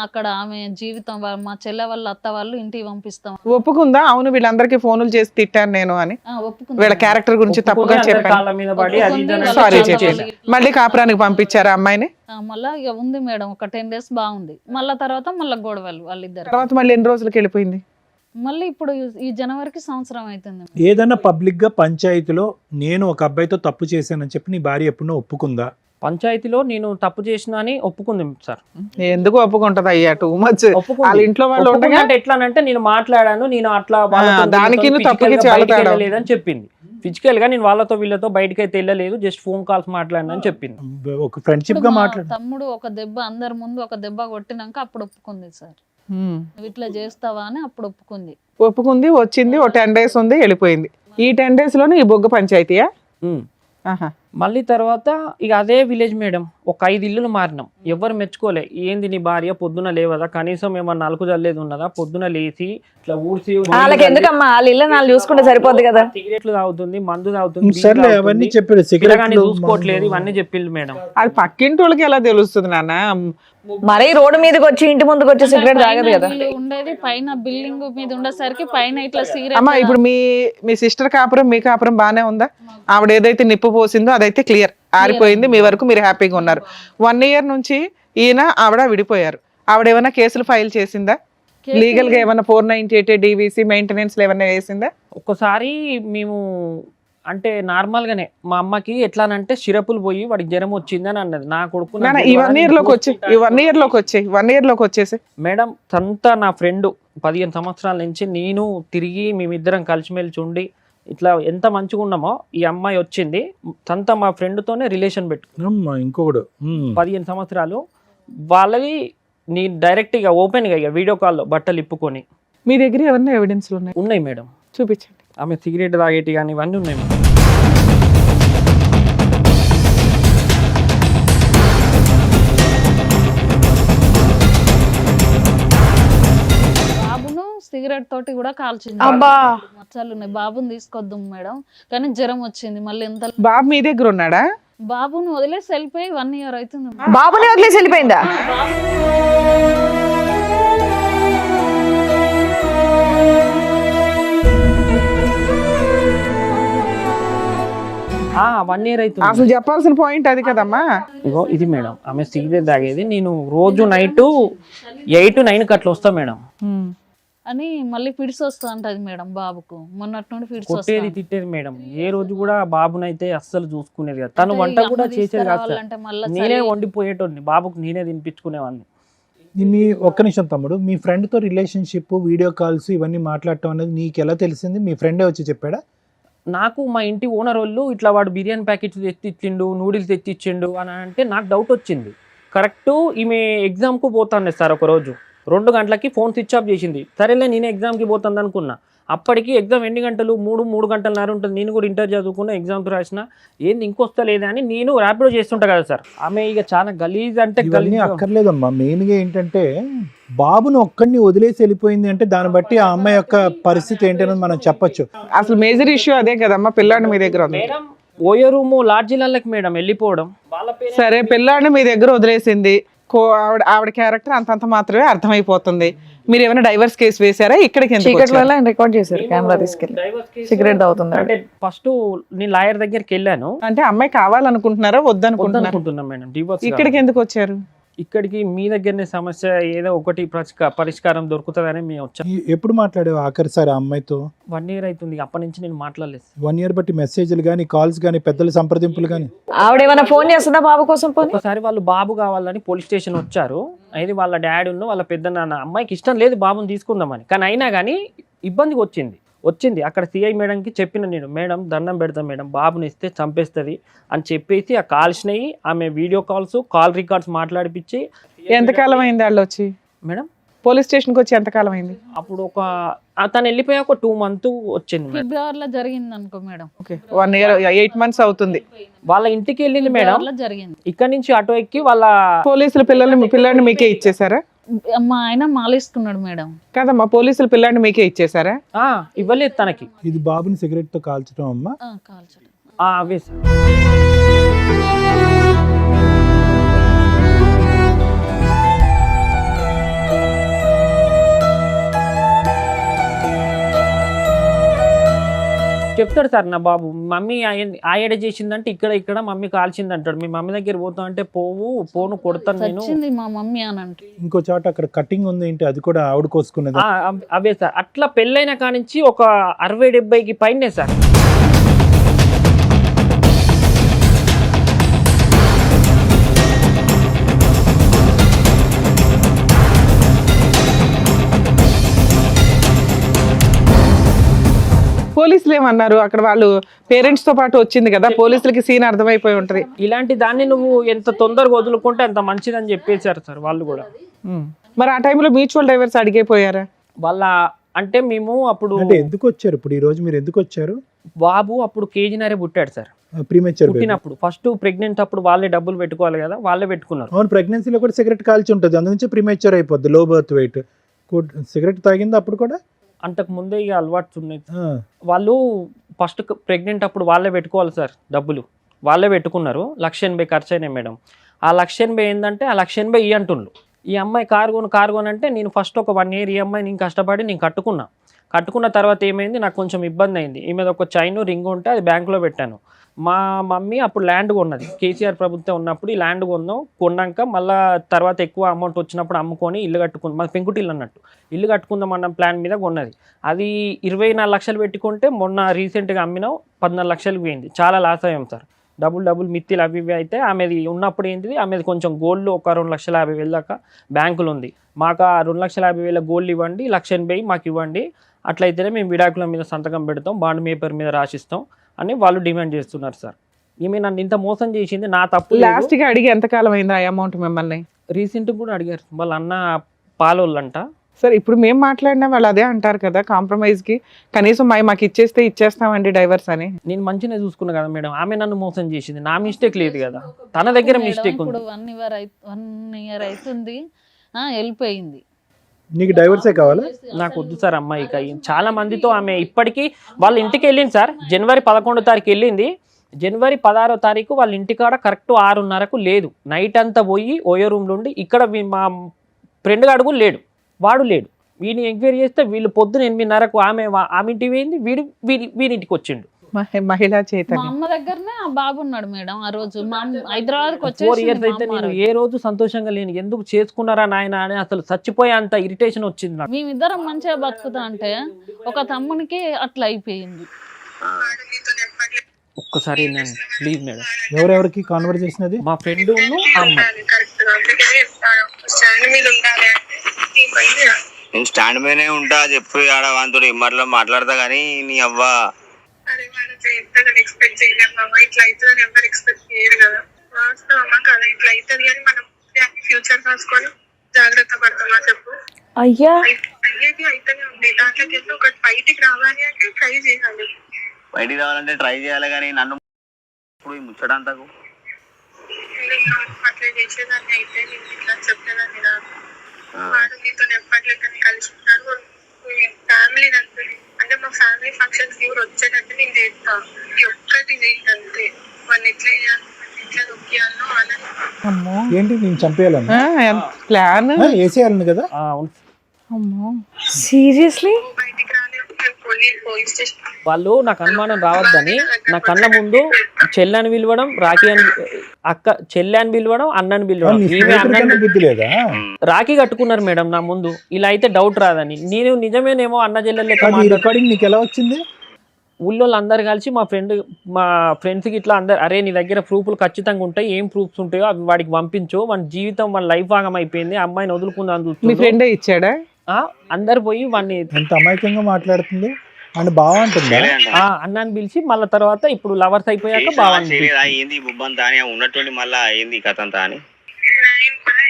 అక్కడ ఆమె జీవితం, మా చెల్లె వాళ్ళ అత్త వాళ్ళు ఇంటికి పంపిస్తాం. ఒప్పుకుందా? అవును, వీళ్ళందరికీ ఫోనులు చేసి తిట్టాను నేను అని, వీళ్ళ క్యారెక్టర్ గురించి తప్పుగా చెప్పాను, సారీ చెప్పాను. మళ్ళీ కాపురానికి పంపించారా అమ్మాయిని? మళ్ళా ఇక ఉంది మేడం, ఒక 10 days బాగుంది, మళ్ళా తర్వాత మళ్ళీ గొడవలు వాళ్ళిద్దరు. తర్వాత మళ్ళీ ఎన్ని రోజులకి వెళ్ళిపోయింది? మళ్ళీ ఇప్పుడు ఈ జనవరికి 1 సంవత్సరం అవుతుంది. ఏదైనా పబ్లిక్ గా పంచాయతీలో నేను ఒక అబ్బాయితో తప్పు చేశానని చెప్పి నీ భార్య ఎప్పుడో ఒప్పుకుందా? పంచాయతీలో నేను తప్పు చేసిన అని ఒప్పుకుంది సార్. ఎందుకు ఒప్పుకుంటది అయ్యా? Too much. వాళ్ళ ఇంట్లో వాళ్ళు ఉండగా ఎట్లానంటే నేను మాట్లాడాను, నేను అట్లా దానికి లేదని చెప్పింది. ఫిజికల్ గా నేను వాళ్ళతో వీళ్ళతో బయటకి అయితే వెళ్ళలేదు, జస్ట్ ఫోన్ కాల్స్ మాట్లాడినని చెప్పింది. ఒక ఫ్రెండ్షిప్ గా మాట్లాడు. తమ్ముడు ఒక దెబ్బ, అందరి ముందు ఒక దెబ్బ కొట్టినాక అప్పుడు ఒప్పుకుంది సార్, నువ్వు ఇట్లా చేస్తావా అని అప్పుడు ఒప్పుకుంది. వచ్చింది, ఓ 10 days ఉంది, వెళ్ళిపోయింది. ఈ 10 days లోనే ఈ బొగ్గ పంచాయతీయా? మళ్ళీ తర్వాత ఇక అదే విలేజ్ మేడం, ఒక 5 ఇల్లులు మారినాం, ఎవరు మెచ్చుకోలే. ఏంది నీ భార్య పొద్దున లేవదా, కనీసం ఏమన్నా నలుకు జల్లేది ఉన్నదా, పొద్దున లేచి ఇట్లా ఊడ్చి, వాళ్ళకి ఎందుకమ్మా, వాళ్ళ ఇల్లు నాలుగు చూసుకుంటే సరిపోద్ది కదా, సిగరెట్లు తాగుతుంది, మందు తాగుతుంది, చూసుకోవట్లేదు, ఇవన్నీ చెప్పింది మేడం. అది పక్కింటి వాళ్ళకి ఎలా తెలుస్తుంది నాన్న? మరీ రోడ్డు మీదకి వచ్చి ఇంటి ముందుకు వచ్చి సిగరెట్ తాగదు కదా. ఉండేది పైన బిల్డింగ్ మీద ఉండేసరికి పైన ఇట్లా సిగరెట్. అమ్మా, ఇప్పుడు మీ సిస్టర్ కాపురం, మీ కాపురం బానే ఉందా? ఆవిడ ఏదైతే నిప్పు పోసిందో అదైతే క్లియర్, ఆరిపోయింది, మీ వరకు మీరు హ్యాపీగా ఉన్నారు. 1 year నుంచి ఈయన ఆవిడ విడిపోయారు. ఆవిడ ఏమైనా కేసులు ఫైల్ చేసిందా? లీగల్ గా ఏమైనా 498 DVC మెయింటెనెన్స్ ఏమైనా వేసిందా? ఒక్కసారి మేము అంటే నార్మల్ గానే మా అమ్మకి ఎట్లానంటే సిరపులు పోయి వాడికి జ్వరం వచ్చిందని అన్నది. నా కొడుకు ఈ 1 year లోకి వచ్చేసి మేడం సంత నా ఫ్రెండ్ 15 సంవత్సరాల నుంచి నేను తిరిగి మేమిద్దరం కలిసిమెలిసి ఉండి ఇట్లా ఎంత మంచిగా ఉన్నామో, ఈ అమ్మాయి వచ్చింది సంత మా ఫ్రెండ్ తోనే రిలేషన్ పెట్టుకున్నాం ఇంకొకడు 15 సంవత్సరాలు. వాళ్ళది నీ డైరెక్ట్ గా ఓపెన్ గా వీడియో కాల్లో బట్టలు ఇప్పుకొని మీ దగ్గర ఏమన్నా ఎవిడెన్స్లు ఉన్నాయి? ఉన్నాయి మేడం. చూపించండి. ఆమె సిగరెట్ తాగేటి కానీ ఇవన్నీ ఉన్నాయి మేడం. బాబును సిగరెట్ తోటి కూడా కాల్చింది. అబ్బా. మచ్చలు ఉన్నాయి. బాబుని తీసుకొద్దాం మేడం, కానీ జ్వరం వచ్చింది మళ్ళీ. ఎంత బాబు మీ దగ్గర ఉన్నాడా? బాబును వదిలేసి వెళ్ళిపోయి 1 year అవుతుంది. బాబుని వదిలేసి వెళ్ళిపోయిందా? ఆ, 1 year అవుతుంది. అసలు చెప్పాల్సిన పాయింట్ అది కదమ్మా. ఇగో ఇది మేడం, ఆమె సిగరెట్ తాగేది. నేను రోజు నైట్ 8-9 అట్లా వస్తా మేడం. అని మళ్ళీ ఫిడ్స్ వస్తా అంటది మేడం బాబుకు. మొన్నటి నుండి ఫిడ్స్ కొట్టేది వస్తాయి. తిట్టేది మేడం. ఏ రోజు కూడా బాబునైతే అస్సలు చూసుకునేది కదా. తను వంట కూడా చేసేది కాదు సార్. అంటే మళ్ళీ నేనే వండిపోయేటోడిని, బాబుకు నేనే తినిపించుకునేవాడిని. మీ ఒక్క నిమిషం తమ్ముడు, మీ ఫ్రెండ్తో రిలేషన్షిప్, వీడియో కాల్స్ ఇవన్నీ మాట్లాడటం అనేది నీకు ఎలా తెలిసింది? మీ ఫ్రెండే వచ్చి చెప్పాడా? నాకు మా ఇంటి ఓనర్ వాళ్ళు ఇట్లా వాడు బిర్యానీ ప్యాకెట్స్ తెచ్చిచ్చిండు, నూడిల్స్ తెచ్చిచ్చిండు అని అంటే నాకు డౌట్ వచ్చింది. కరెక్ట్ ఈమె ఎగ్జామ్కు పోతాను సార్. ఒక రోజు 2 గంటలకి ఫోన్ స్విచ్ ఆఫ్ చేసింది. సరేలే నేను ఎగ్జామ్కి పోతాను అనుకున్నా. అప్పటికి ఎగ్జామ్ ఎన్ని గంటలు? 3 గంటలన్నర ఉంటుంది. నేను కూడా ఇంటర్ చదువుకున్నా, ఎగ్జామ్స్ రాసిన. ఏంది ఇంకొస్తలేదా అని నేను ర్యాపిడో చేస్తుంటా కదా సార్. ఆమె ఇక చాలా గలీజ్ అంటే ఇవన్నీ గలీజ్. అక్కర్లేదమ్మా. మెయిన్గా ఏంటంటే బాబును ఒక్కడిని వదిలేసి వెళ్ళిపోయింది అంటే దాన్ని బట్టి ఆ అమ్మాయి యొక్క పరిస్థితి ఏంటనేది మనం చెప్పొచ్చు. అసలు మేజర్ ఇష్యూ అదే కదమ్మా. పిల్లాడిని మీ దగ్గర ఉంది. మేడం ఓయో రూము లాడ్జీలకి మేడం వెళ్ళిపోవడం. వాళ్ళ పేరు సరే, పిల్లాడిని మీ దగ్గర వదిలేసింది. ఆవిడ క్యారెక్టర్ అంతంత మాత్రమే అర్థమైపోతుంది. మీరు ఏమైనా డైవర్స్ కేసు వేసారా? ఇక్కడికి ఎందుకు వచ్చారు? చీకట్లో ఆయన రికార్డ్ చేశారు, కెమెరా తీసుకెళ్ళి సిగరెట్ తాగుతుంది. అంటే ఫస్ట్ నేను లాయర్ దగ్గరికి వెళ్ళాను. అంటే అమ్మాయి కావాలనుకుంటున్నారా వద్దనుకుంటున్నారా? వద్దనుకుంటున్నాం మేడం, డివోర్స్. ఇక్కడికి ఎందుకు వచ్చారు? ఇక్కడికి మీ దగ్గరనే సమస్య ఏదో ఒకటి పరిష్కారం దొరుకుతుందని మేము వచ్చాం. ఎప్పుడు మాట్లాడావు ఆఖరిసారి ఆ అమ్మాయితో? 1 year అవుతుంది. అప్పటి నుంచి నేను మాట్లాడలేదు. 1 year బట్టి మెసేజ్లు కానీ, కాల్స్ కానీ, పెద్దల సంప్రదింపులు కానీ? ఆవిడ ఏమైనా ఫోన్ చేస్తుందా బాబు కోసం? పోనీ ఒకసారి వాళ్ళు బాబు కావాలని పోలీస్ స్టేషన్ వచ్చారు. అయితే వాళ్ళ డాడీ ఉన్న వాళ్ళ పెద్ద నాన్న, అమ్మాయికి ఇష్టం లేదు బాబుని తీసుకుందామని. కానీ అయినా కానీ ఇబ్బందికి వచ్చింది. అక్కడ సిఐ మేడంకి చెప్పిన నేను, మేడం దండం పెడతాం మేడం, బాబుని ఇస్తే చంపేస్తుంది అని చెప్పేసి ఆ కాల్స్నవి ఆమె వీడియో కాల్స్, కాల్ రికార్డ్స్ మాట్లాడిపించి. ఎంతకాలం అయింది వాళ్ళు వచ్చి? మేడం పోలీస్ స్టేషన్కి వచ్చి ఎంతకాలం అయింది? అప్పుడు తను వెళ్ళిపోయాక ఒక 2 months వచ్చింది మేడం. ఫిబ్రవరిలో జరిగింది అనుకో మేడం. ఓకే, 1 year 8 months అవుతుంది. వాళ్ళ ఇంటికి వెళ్ళింది మేడం. ఫిబ్రవరిలో జరిగింది. ఇక్కడ నుంచి ఆటో ఎక్కి వాళ్ళ పోలీసులు పిల్లాడిని మీకే ఇచ్చేసారా? మా ఆయన మాలేసుకున్నాడు మేడం. కాదమ్మా, పోలీసులు పిల్లాడిని మీకే ఇచ్చేసారా? ఇవ్వలేదు తనకి. ఇది బాబుని సిగరెట్ తో కాల్చడం అమ్మా? కాల్చడం. అవే సార్. చెప్తాడు సార్ నా బాబు, మమ్మీ ఆయడ చేసిందంటే ఇక్కడ మమ్మీ కాల్చింది అంటాడు. మీ మమ్మీ దగ్గర పోతా అంటే పోను కొడతాను నేను. వచ్చింది మా మమ్మీ అని అంటే. ఇంకో చోట అక్కడ కటింగ్ ఉంది ఏంటి, అది కూడా ఆవిడ కోసుకున్నది? అవే సార్. అట్లా పెళ్ళైన కానించి ఒక 60-70కి పైనే సార్. పోలీసులు ఏమన్నారు? అక్కడ వాళ్ళు పేరెంట్స్ తో పాటు వచ్చింది కదా, పోలీసులకి సీన్ అర్థమైపోయి ఉంటది. ఇలాంటి దాన్ని నువ్వు ఎంత తొందరగా వదులుకుంటే అంత మంచిదని చెప్పేశారు సార్ వాళ్ళు కూడా. మరి ఆ టైంలో మ్యూచువల్ డైవర్స్ అడిగిపోయారా? వాళ్ళ అంటే మేము అప్పుడు అంటే ఎందుకు వచ్చారు ఇప్పుడు ఈ రోజు మీరు ఎందుకు వచ్చారు? బాబు అప్పుడు కేజీనరే పుట్టాడు సార్. ప్రీమెచ్యూర్ పుట్టినప్పుడు ఫస్ట్ ప్రెగ్నెంట్ అప్పుడు వాళ్ళే డబ్బులు పెట్టుకోవాలి కదా, వాళ్ళే పెట్టుకున్నారు. అవును, ప్రెగ్నెన్సీలో కూడా సిగరెట్ కాల్చి ఉంటుంది, అందునుంచి ప్రీమెచ్యూర్ అయిపోద్ది, లో బర్త్ వెయిట్. సిగరెట్ తాగింది అప్పుడు కూడా? అంతకు ముందే ఇక అలవాటు ఉన్నాయి. వాళ్ళు ఫస్ట్ ప్రెగ్నెంట్ అప్పుడు వాళ్ళే పెట్టుకోవాలి సార్, డబ్బులు వాళ్ళే పెట్టుకున్నారు. 1,80,000 ఖర్చు అయినాయి మేడం. ఆ 1,80,000 ఏంటంటే ఆ 1,80,000 ఈ అంటుండ్రు. ఈ అమ్మాయి కారుగొని అంటే నేను ఫస్ట్ ఒక 1 year ఈ అమ్మాయి నేను కష్టపడి నేను కట్టుకున్న తర్వాత ఏమైంది, నాకు కొంచెం ఇబ్బంది అయింది. ఈ మీద ఒక చైన్ రింగ్ ఉంటే అది బ్యాంకులో పెట్టాను. మా మమ్మీ అప్పుడు ల్యాండ్ కొన్నది, కేసీఆర్ ప్రభుత్వం ఉన్నప్పుడు ఈ ల్యాండ్ కొన్నాక మళ్ళీ తర్వాత ఎక్కువ అమౌంట్ వచ్చినప్పుడు అమ్ముకొని ఇల్లు కట్టుకుంది. మాది పెంకుటిల్లు అన్నట్టు, ఇల్లు కట్టుకుందాం అన్న ప్లాన్ మీద కొన్నది. అది 24 లక్షలు పెట్టుకుంటే మొన్న రీసెంట్గా అమ్మినాం 14 లక్షలకు పోయింది. చాలా లాస్ అయ్యాం సార్. డబుల్ మిత్తిలు అవి ఇవి అయితే ఆమెది ఉన్నప్పుడు ఏంటిది, ఆమెది కొంచెం గోల్డ్ ఒక 2,50,000 దాకా బ్యాంకులు ఉంది. మాకు ఆ 2,50,000 గోల్డ్ ఇవ్వండి, 1,80,000 మాకు ఇవ్వండి, అట్లయితేనే మేము విడాకుల మీద సంతకం పెడతాం, బాండ్ పేపర్ మీద రాసిస్తాం అని వాళ్ళు డిమాండ్ చేస్తున్నారు సార్. ఈమె నన్ను ఇంత మోసం చేసింది, నా తప్పు. లాస్ట్ గా అడిగి ఎంతకాలం అయింది ఆ అమౌంట్ మిమ్మల్ని? రీసెంట్ కూడా అడిగారు వాళ్ళ అన్న పాలోళ్ళంట. సరే ఇప్పుడు మేము మాట్లాడినా వాళ్ళు అదే అంటారు కదా, కాంప్రమైజ్కి కనీసం మాకు ఇచ్చేస్తామండి డైవర్స్ అని. నేను మంచిగా చూసుకున్నా కదా మేడం, ఆమె నన్ను మోసం చేసింది, నా మిస్టేక్ లేదు కదా, తన దగ్గర మిస్టేక్ ఉంది. ఇప్పుడు 1 ఇయర్ అవుతుంది, వెళ్ళిపోయింది. నీకు డైవర్సే కావాలా? నాకు వద్దు సార్ అమ్మాయికి. చాలా మందితో ఆమె ఇప్పటికీ వాళ్ళ ఇంటికి వెళ్ళింది సార్. జనవరి 11వ తారీఖు వెళ్ళింది. జనవరి 16వ తారీఖు వాళ్ళ ఇంటికాడ కరెక్ట్ 6:30కు లేదు. నైట్ అంతా పోయి ఓయో రూమ్లో ఉండి, ఇక్కడ మా ఫ్రెండ్ గాడు కూడా లేడు, వాడు లేడు. వీడిని ఎంక్వైరీ చేస్తే వీళ్ళు పొద్దున 8:30కు ఆమె ఇంటికి పోయింది, వీడింటికి వచ్చిండు. మహిళా మా చైతన్యం. అమ్మ దగ్గరనే ఆ బాబు ఉన్నాడు మేడం. ఆ రోజు మా హైదరాబాద్కి 4 ఇయర్స్ అయితే నేను ఏ రోజు సంతోషంగా లేను. ఎందుకు చేసుకున్నారా నాయన అని అసలు చచ్చిపోయే అంత ఇరిటేషన్ వచ్చింది నాకు. మేమిద్దరం మంచిగా బతుకుతా అంటే ఒక తమ్మునికి అట్లా అయిపోయింది. ఒక్కసారి నేను ప్లీజ్ మేడం. ఎవరెవరికి కాన్వర్జేషన్ అది? మా ఫ్రెండ్ అమ్మాయి. నేను స్టాండ్ మీదనే ఉంటా, చెప్పు ఆడ వాంతో ఇమ్మట్లో మాట్లాడతా కానీ నీ అవ్వ ఎక్స్పెక్ట్ చేయలేము. ఇట్లా అవుతుందని ఎవరు ఎక్స్పెక్ట్ చేయరు కదా. వాస్తవమా కదా ఇట్లా అవుతుంది అని మనం ఫ్యూచర్ రాసుకొని జాగ్రత్త పడతామా చెప్పు. అయ్యా అయ్యేది అయితేనే ఉంది. దాంట్లోకి వెళ్ళి ఒకటి బయటికి రావాలి అంటే ట్రై చేయాలి. బయటికి రావాలంటే ట్రై చేయాలి కానీ నన్ను ఇప్పుడు ఈ ముచ్చడంతకు అట్లా చేసేదాన్ని అయితే నేను ఇట్లా చెప్పేదాన్ని రాదు. వాడు నీతో ఎప్పట్లేక కలిసి ఉంటాను. ఫ్యామిలీ అంటే మా ఫ్యామిలీ ఫంక్షన్స్ కూడా వచ్చేటట్టు నేను చేస్తా. ఈ ఒక్కటి చేయండి, వాళ్ళు ఎట్లా చేయాలి, ఎట్లా దొక్కియాలో అని. ఏంటి నేను చంపేయాలని ప్లాన్ వేసేయాలని కదా? సీరియస్లీ బయటికి రాలేదు. పోలీస్ స్టేషన్ వాళ్ళు నాకు అనుమానం రావద్దని నా కళ్ళ ముందు చెల్లని పిలవడం, రాఖీ అని అక్క చెల్లె అని పిలవడం, అన్నని పిలవడం. ఈమె అన్నని బుద్ధి లేదా? రాఖీ కట్టుకున్నారు మేడం నా ముందు. ఇలా అయితే డౌట్ రాదని. నేను నిజమేనేమో అన్న చెల్లెలు లెక్క రికార్డింగ్ నీకు ఎలా వచ్చింది? ఊళ్ళో అందరు కలిసి మా ఫ్రెండ్స్కి ఇట్లా అందరు, అరే నీ దగ్గర ప్రూఫ్లు ఖచ్చితంగా ఉంటాయి, ఏం ప్రూఫ్స్ ఉంటాయో అవి వాడికి పంపించు, మన జీవితం మన లైఫ్ భాగం అయిపోయింది, అమ్మాయిని వదులుకుందాం మీ చూస్తుంది. ఫ్రెండే ఇచ్చాడా? అందరు పోయి వాడిని ఎంత అమాయకంగా మాట్లాడుతుంది అని బాగుంటుందా? అన్నాన్ని పిలిచి మళ్ళీ తర్వాత ఇప్పుడు లవర్స్ అయిపోయాక బాగుంది. ఏంది బుబ్బంతా అని ఉన్నటువంటి మళ్ళా ఏంది కథ అంతా అని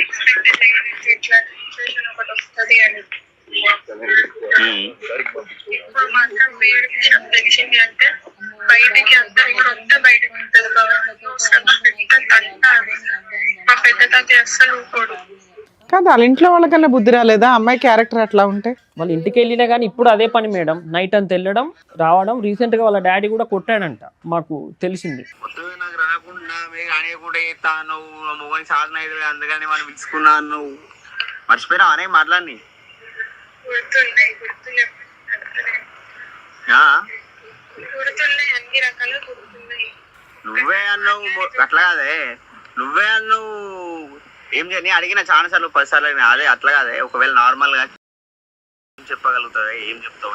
ఎక్స్పెక్ట్ చేయలేదు ఇట్లా సిచ్యువేషన్ ఒకటి వస్తుంది అని. ఇప్పుడు మాత్రం వేరే విషయం తెలిసింది అంటే బయటికి అందరు కూడా వస్తే బయటకు ఉంటుంది. మా పెద్ద తాత అస్సలు ఊకోడు. కాదు వాళ్ళ ఇంట్లో వాళ్ళకన్నా బుద్ధి రాలేదా అమ్మాయి క్యారెక్టర్ అట్లా ఉంటే? వాళ్ళ ఇంటికి వెళ్ళినా కానీ ఇప్పుడు అదే పని మేడం, నైట్ అంతా వెళ్ళడం రావడం. రీసెంట్ గా వాళ్ళ డాడీ కూడా కొట్టాడంట, మాకు తెలిసింది. మొత్తమే నాకు రాకుండా అనేకుండా చేస్తాను, మొగని సాధన అయితే అందుకని మనం పిలుచుకున్నాను. నువ్వు మర్చిపోయినావు అనే మాట్లాడి గుర్తున్నాయి అన్ని రకాలుగా గుర్తున్నాయి. నువ్వే అన్నావు అట్లా కాదే, నువ్వే అన్నావు. ఏం చేయని అడిగిన చాలా సార్లు 10 సార్లు అడిగిన. అదే అట్లా కాదే, ఒకవేళ నార్మల్ గా చెప్పగలుగుతావు, ఏం చెప్తావు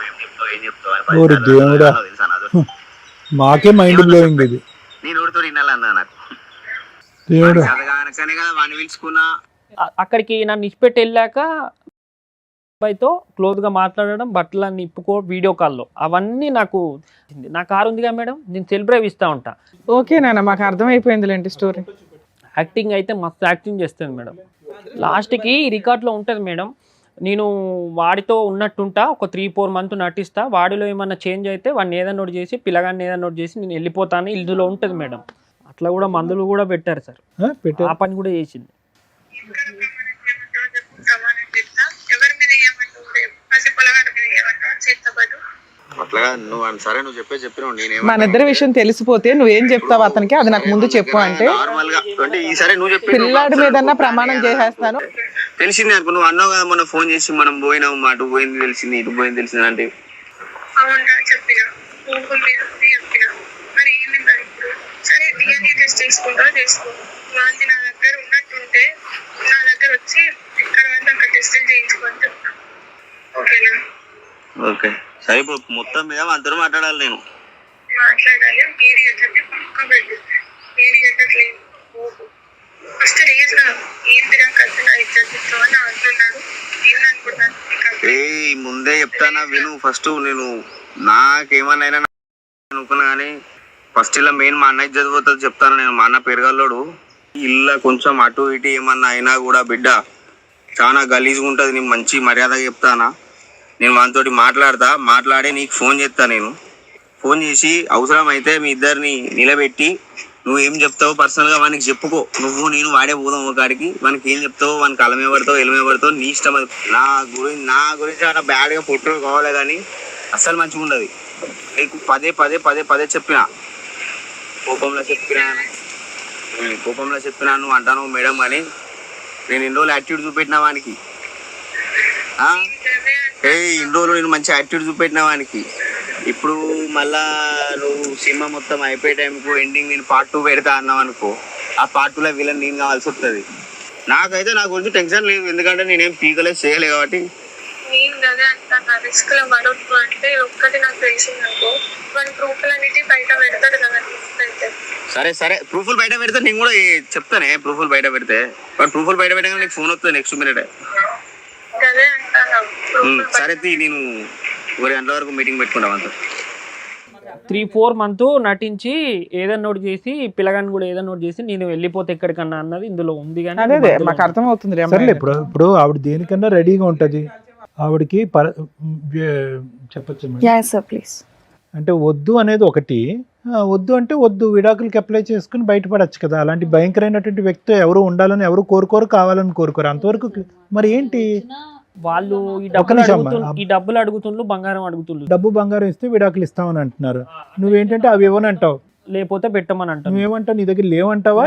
తెలుసా నాదు. మాకే మైండ్ బ్లోయింగ్ ఇది. నేను ఊరితో వినాలన్నా నాకు కనుకనే కదా వాడిని పిలుచుకున్నా. అక్కడికి నన్ను ఇచ్చిపెట్టి వెళ్ళాక అబ్బాయితో క్లోజ్ గా మాట్లాడడం, బట్టలన్నీ ఇప్పుకో వీడియో కాల్లో, అవన్నీ నాకు. నా కారు ఉందిగా మేడం, నేను సెల్ఫ్ డ్రైవ్ ఇస్తా ఉంటా. ఓకే నాన్న, మాకు అర్థమైపోయిందిలేండి స్టోరీ. యాక్టింగ్ అయితే మస్తు యాక్టింగ్ చేస్తుంది మేడం. లాస్ట్కి రికార్డ్లో ఉంటుంది మేడం, నేను వాడితో ఉన్నట్టుంటా, ఒక 3-4 మంత్ నటిస్తా, వాడిలో ఏమన్నా చేంజ్ అయితే వాడిని ఏదన్నా నోట్ చేసి, పిల్లగాన్ని ఏదన్నా నోట్ చేసి నేను వెళ్ళిపోతాను, ఇందులో ఉంటుంది మేడం. అట్లా కూడా మందులు కూడా పెట్టారు సార్, ఆ పని కూడా చేసింది. ఎవరి మీద ఏమంటావు, పసి పొలగారి మీద ఏమంటావు, చేతబడు అట్లా నువ్వు సరే నువ్వు చెప్పినావు. నేను మన ఇద్దరి విషయం తెలిసిపోతే నువ్వేం చెప్తావు అతనికి, అది నాకు ముందు చెప్పు అంటే నార్మల్ గా అంటే ఈసారి నువ్వు చెప్పి పిల్లాడి మీదన్నా ప్రమాణం చేసేస్తాను. తెలిసింది అనుకో, నువ్వు అన్నావు కదా మొన్న ఫోన్ చేసి మనం పోయినావు, అటు పోయింది తెలిసింది, ఇటు పోయింది తెలిసింది అంటే. అవునా చెప్పిన చెప్పిన మరి ఏంది మరి ఇప్పుడు. సరే DNA టెస్ట్ చేసుకుంటా చేసుకో. వాంతి నా దగ్గర ఉన్నట్టుంటే నా దగ్గర వచ్చి ఎక్కడ వరకు అక్కడ టెస్టులు చేయించుకొని చెప్తా. ఓకేనా? ఓకే సరే. ఇప్పుడు మొత్తం మీద అందరూ మాట్లాడాలి, నేను మాట్లాడాలి. మీడియేటర్ని పక్క పెట్టు. మీడియేటర్ లేదు ఫస్ట్ రీజన్ ఏంటిరా కథ ఇచ్చేస్తావు అని అంటున్నాడు. ఏమనుకుంటాను ముందే చెప్తానా విను. ఫస్ట్ నేను నాకేమన్నా అనుకున్నా కానీ ఫస్ట్ ఇలా మెయిన్ మా అన్నయ్య చదిపోతుంది చెప్తాను నేను. మా అన్న పెరగల్లోడు ఇల్లు కొంచెం అటు ఇటు ఏమన్నా అయినా కూడా బిడ్డ చాలా గలీజ్గా ఉంటుంది. నేను మంచి మర్యాదగా చెప్తానా, నేను వానితోటి మాట్లాడి నీకు ఫోన్ చేస్తా. నేను ఫోన్ చేసి అవసరం అయితే మీ ఇద్దరిని నిలబెట్టి నువ్వేం చెప్తావు పర్సనల్గా వానికి చెప్పుకో. నువ్వు నేను వాడే పోదాం ఒకడికి, వానికి ఏం చెప్తావు, వానికి అలమే పడతావు ఎలమే పడతావు నీ ఇష్టం. అది నా గురించి చాలా బ్యాడ్గా పుట్టు కావాలి కానీ అస్సలు మంచిగా ఉండదు. నీకు పదే చెప్పిన, కోపంలో చెప్పినా నువ్వు అంటాను మేడం అని. నేను ఇన్ని రోజులు యాటిట్యూడ్ చూపెట్టిన వానికి, ఇన్ని రోజులు నేను మంచి యాటిట్యూడ్ చూపెట్టిన వానికి. ఇప్పుడు మళ్ళా నువ్వు సినిమా మొత్తం అయిపోయే టైంకు ఎండింగ్ నేను పార్ట్ 2 పెడతా అన్నావు అనుకో, ఆ పార్ట్ 2లో విలన్ నేను కావాల్సి వస్తుంది. నాకైతే నా గురించి టెన్షన్ లేదు, ఎందుకంటే నేనేం పీకలేదు చేయలేదు కాబట్టి. నేను అదే అంటాను, రిస్క్ లో పడొద్దు అంటే ఒక్కటి నాకు తెలిసింది అనుకో, మన ప్రూఫ్లన్నిటి బయట పెడతాడు కదా. సరే ప్రూఫ్లు బయట పెడితే నేను కూడా చెప్తానే. ప్రూఫ్లు బయట పెడితే ప్రూఫ్లు బయట పెట్టగానే నీకు ఫోన్ వస్తుంది నెక్స్ట్ మినిట్. అదే అంటాను. సరే నేను 1 గంటల వరకు మీటింగ్ పెట్టుకుంటాం అంత. 3-4 months నటించి ఏదన్నా ఒకటి చేసి పిల్లగాని కూడా ఏదన్నా ఒకటి చేసి నేను వెళ్ళిపోతే ఎక్కడికన్నా అన్నది ఇందులో ఉంది. కానీ అదే మాకు అర్థమవుతుంది. సరే ఇప్పుడు ఆవిడ దేనికన్నా రెడీగా ఉంటుంది. ఆవిడకి చెప్పచ్చు యా సార్ ప్లీజ్. అంటే వద్దు అనేది ఒకటి, వద్దు అంటే వద్దు, విడాకులకి అప్లై చేసుకుని బయటపడచ్చు కదా. అలాంటి భయంకరమైనటువంటి వ్యక్తి ఎవరు ఉండాలని ఎవరు కోరుకోరు, కావాలని కోరుకోరు. అంతవరకు మరి ఏంటి వాళ్ళు ఈ డబ్బులు అడుగుతుండ్రు, బంగారం అడుగుతుండ్రు. డబ్బు బంగారం ఇస్తే విడాకులు ఇస్తామని అంటున్నారు. నువ్వేంటంటే అవి ఇవ్వనంటావు, లేకపోతే పెట్టమని అంటావు. నువ్వేమంటావు, నీ దగ్గర లేవంటావా?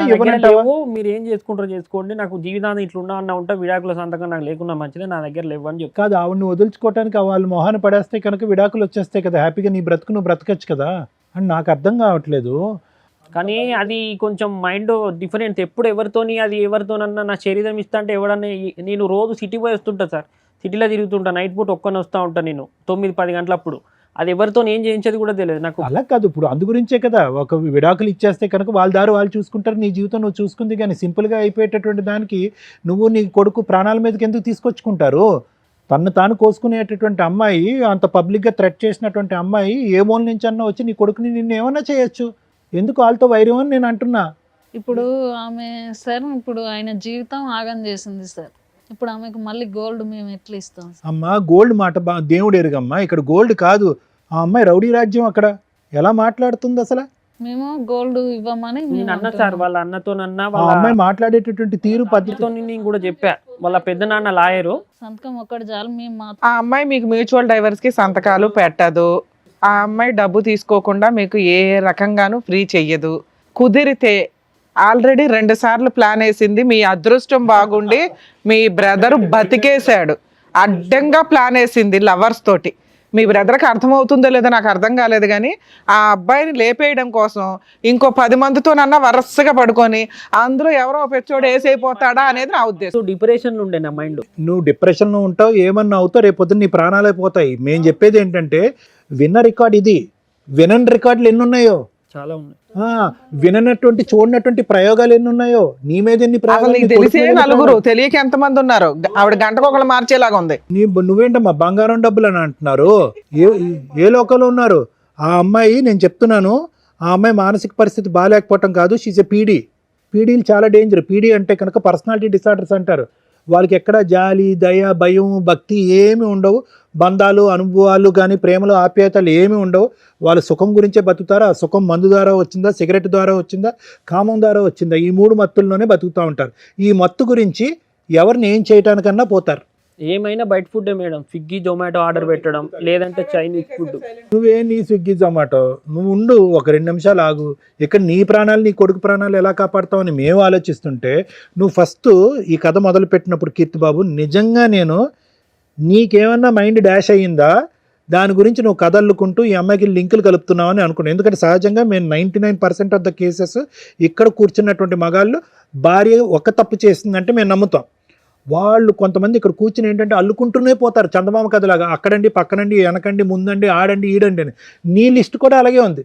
మీరు ఏం చేసుకుంటారో చేసుకోండి, నాకు జీవితాన్ని ఇట్లా ఉన్నా ఉంటా, విడాకుల సంతకం నాకు లేకుండా మంచిదే, నా దగ్గర లేవని చెప్పి. కాదు, ఆవిడని వదులుచుకోవటానికి వాళ్ళు మొహాన పడేస్తే కనుక విడాకులు వచ్చేస్తాయి కదా, హ్యాపీగా నీ బ్రతుకు నువ్వు బ్రతకచ్చు కదా అని నాకు అర్థం కావట్లేదు. కానీ అది కొంచెం మైండ్ డిఫరెంట్. ఎప్పుడు ఎవరితోనన్నా నా శరీరం ఇస్తా అంటే ఎవడన్నా, నేను రోజు సిటీ పోయి వస్తుంటా సార్, సిటీలో తిరుగుతుంటా, నైట్ పూట ఒక్కని వస్తూ ఉంటాను నేను 9-10 గంటలప్పుడు. అది ఎవరితో ఏం చేయించేది కూడా తెలియదు నాకు. అలా కాదు, ఇప్పుడు అందు గురించే కదా ఒక విడాకులు ఇచ్చేస్తే కనుక వాళ్ళ దారి వాళ్ళు చూసుకుంటారు, నీ జీవితం నువ్వు చూసుకుంది. కానీ సింపుల్గా అయిపోయేటటువంటి దానికి నువ్వు నీ కొడుకు ప్రాణాల మీదకి ఎందుకు తీసుకొచ్చుకుంటారు? తను తాను కోసుకునేటటువంటి అమ్మాయి, అంత పబ్లిక్గా థ్రెట్ చేసినటువంటి అమ్మాయి ఏ మూల నుంచి అన్నా వచ్చి నీ కొడుకుని నిన్ను ఏమన్నా చేయొచ్చు. ఎందుకు వాళ్ళతో వైరం అని నేను అంటున్నా. ఇప్పుడు ఆమె సార్, ఇప్పుడు ఆయన జీవితం ఆగం చేసింది సార్. ఇప్పుడు ఆమెకు మళ్ళీ గోల్డ్ మేము ఎట్లా ఇస్తాం? అమ్మా గోల్డ్ మాట దేవుడు ఎరుగమ్మా, ఇక్కడ గోల్డ్ కాదు. ఆ అమ్మాయి రౌడీ రాజ్యం, అక్కడ ఎలా మాట్లాడుతుంది అసలు? మేము గోల్డ్ ఇవ్వమని నేను అన్న సార్, వాళ్ళ అన్నతోనన్నా ఆ అమ్మాయి మాట్లాడేటటువంటి తీరు పద్ధతితో నేను కూడా చెప్పా. వాళ్ళ పెద్ద నాన్న లాయరు, సంతకం ఒక్కటి చాలు. మేము ఆ అమ్మాయి మీకు మ్యూచువల్ డైవర్స్ కి సంతకాలు పెట్టదు. ఆ అమ్మాయి డబ్బు తీసుకోకుండా మీకు ఏ రకంగానూ ఫ్రీ చెయ్యదు. కుదిరితే ఆల్రెడీ 2 సార్లు ప్లాన్ వేసింది. మీ అదృష్టం బాగుండి మీ బ్రదర్ బతికేశాడు. అడ్డంగా ప్లాన్ వేసింది లవర్స్ తోటి. మీ బ్రదర్కి అర్థమవుతుందో లేదో నాకు అర్థం కాలేదు, కానీ ఆ అబ్బాయిని లేపేయడం కోసం ఇంకో 10 మందితోనన్నా వరుసగా పడుకొని అందులో ఎవరో పెచ్చోడు వేసైపోతాడా అనేది నా ఉద్దేశం. డిప్రెషన్లో ఉండే నా మైండ్. నువ్వు డిప్రెషన్లో ఉంటావు, ఏమన్నా అవుతావు, రేపొద్దున నీ ప్రాణాలు అయిపోతాయి. మేము చెప్పేది ఏంటంటే విన్న రికార్డ్ ఇది, వినని రికార్డులు ఎన్ని ఉన్నాయో చాలా ఉన్నాయి. విననటువంటి చూడనటువంటి ప్రయోగాలు ఎన్ని ఉన్నాయో, నీ మీద ఎన్ని ప్రయోగాలు. తెలిసే నలుగురు, తెలియక ఎంతమంది ఉన్నారు. ఆవిడ గంటకు ఒకళ్ళు మార్చేలాగా ఉంది. నువ్వేంటమ్మా బంగారం డబ్బులు అని అంటున్నారు? ఏ లోకంలో ఉన్నారు? ఆ అమ్మాయి, నేను చెప్తున్నాను, ఆ అమ్మాయి మానసిక పరిస్థితి బాగాలేకపోవటం కాదు, షీజ్ ఎ పీడీ. పీడీలు చాలా డేంజర్. పీడీ అంటే కనుక పర్సనాలిటీ డిసార్డర్స్ అంటారు. వాళ్ళకి ఎక్కడ జాలి, దయ, భయం, భక్తి ఏమి ఉండవు. బంధాలు, అనుభవాలు కానీ ప్రేమలు, ఆప్యాయతలు ఏమి ఉండవు. వాళ్ళు సుఖం గురించే బతుకుతారు. ఆ సుఖం మందు ద్వారా వచ్చిందా, సిగరెట్ ద్వారా వచ్చిందా, కామం ద్వారా వచ్చిందా, ఈ 3 మత్తుల్లోనే బతుకుతూ ఉంటారు. ఈ మత్తు గురించి ఎవరిని ఏం చేయటానికన్నా పోతారు. ఏమైనా బయట food madam, Swiggy Zomato order పెట్టడం, లేదంటే చైనీస్ ఫుడ్. నువ్వే నీ స్విగ్గీ జొమాటో, నువ్వు ఉండు, ఒక 2 నిమిషాలు ఆగు. ఇక్కడ నీ ప్రాణాలు, నీ కొడుకు ప్రాణాలు ఎలా కాపాడుతావని మేము ఆలోచిస్తుంటే, నువ్వు ఫస్ట్ ఈ కథ మొదలు పెట్టినప్పుడు కీర్తిబాబు, నిజంగా నేను నీకేమన్నా మైండ్ డాష్ అయ్యిందా, దాని గురించి నువ్వు కథ అల్లుకుంటూ ఈ అమ్మాయికి లింకులు కలుపుతున్నావు అని అనుకున్నాను. ఎందుకంటే సహజంగా మేము 99% ఆఫ్ ద కేసెస్ ఇక్కడ కూర్చున్నటువంటి మగాళ్ళు భార్య ఒక తప్పు చేసిందంటే మేము నమ్ముతాం. వాళ్ళు కొంతమంది ఇక్కడ కూర్చుని ఏంటంటే అల్లుకుంటూనే పోతారు, చందమామ కథలాగా. అక్కడండి, పక్కనండి, వెనకండి, ముందండి, ఆడండి, ఈడండి అని. నీ లిస్ట్ కూడా అలాగే ఉంది.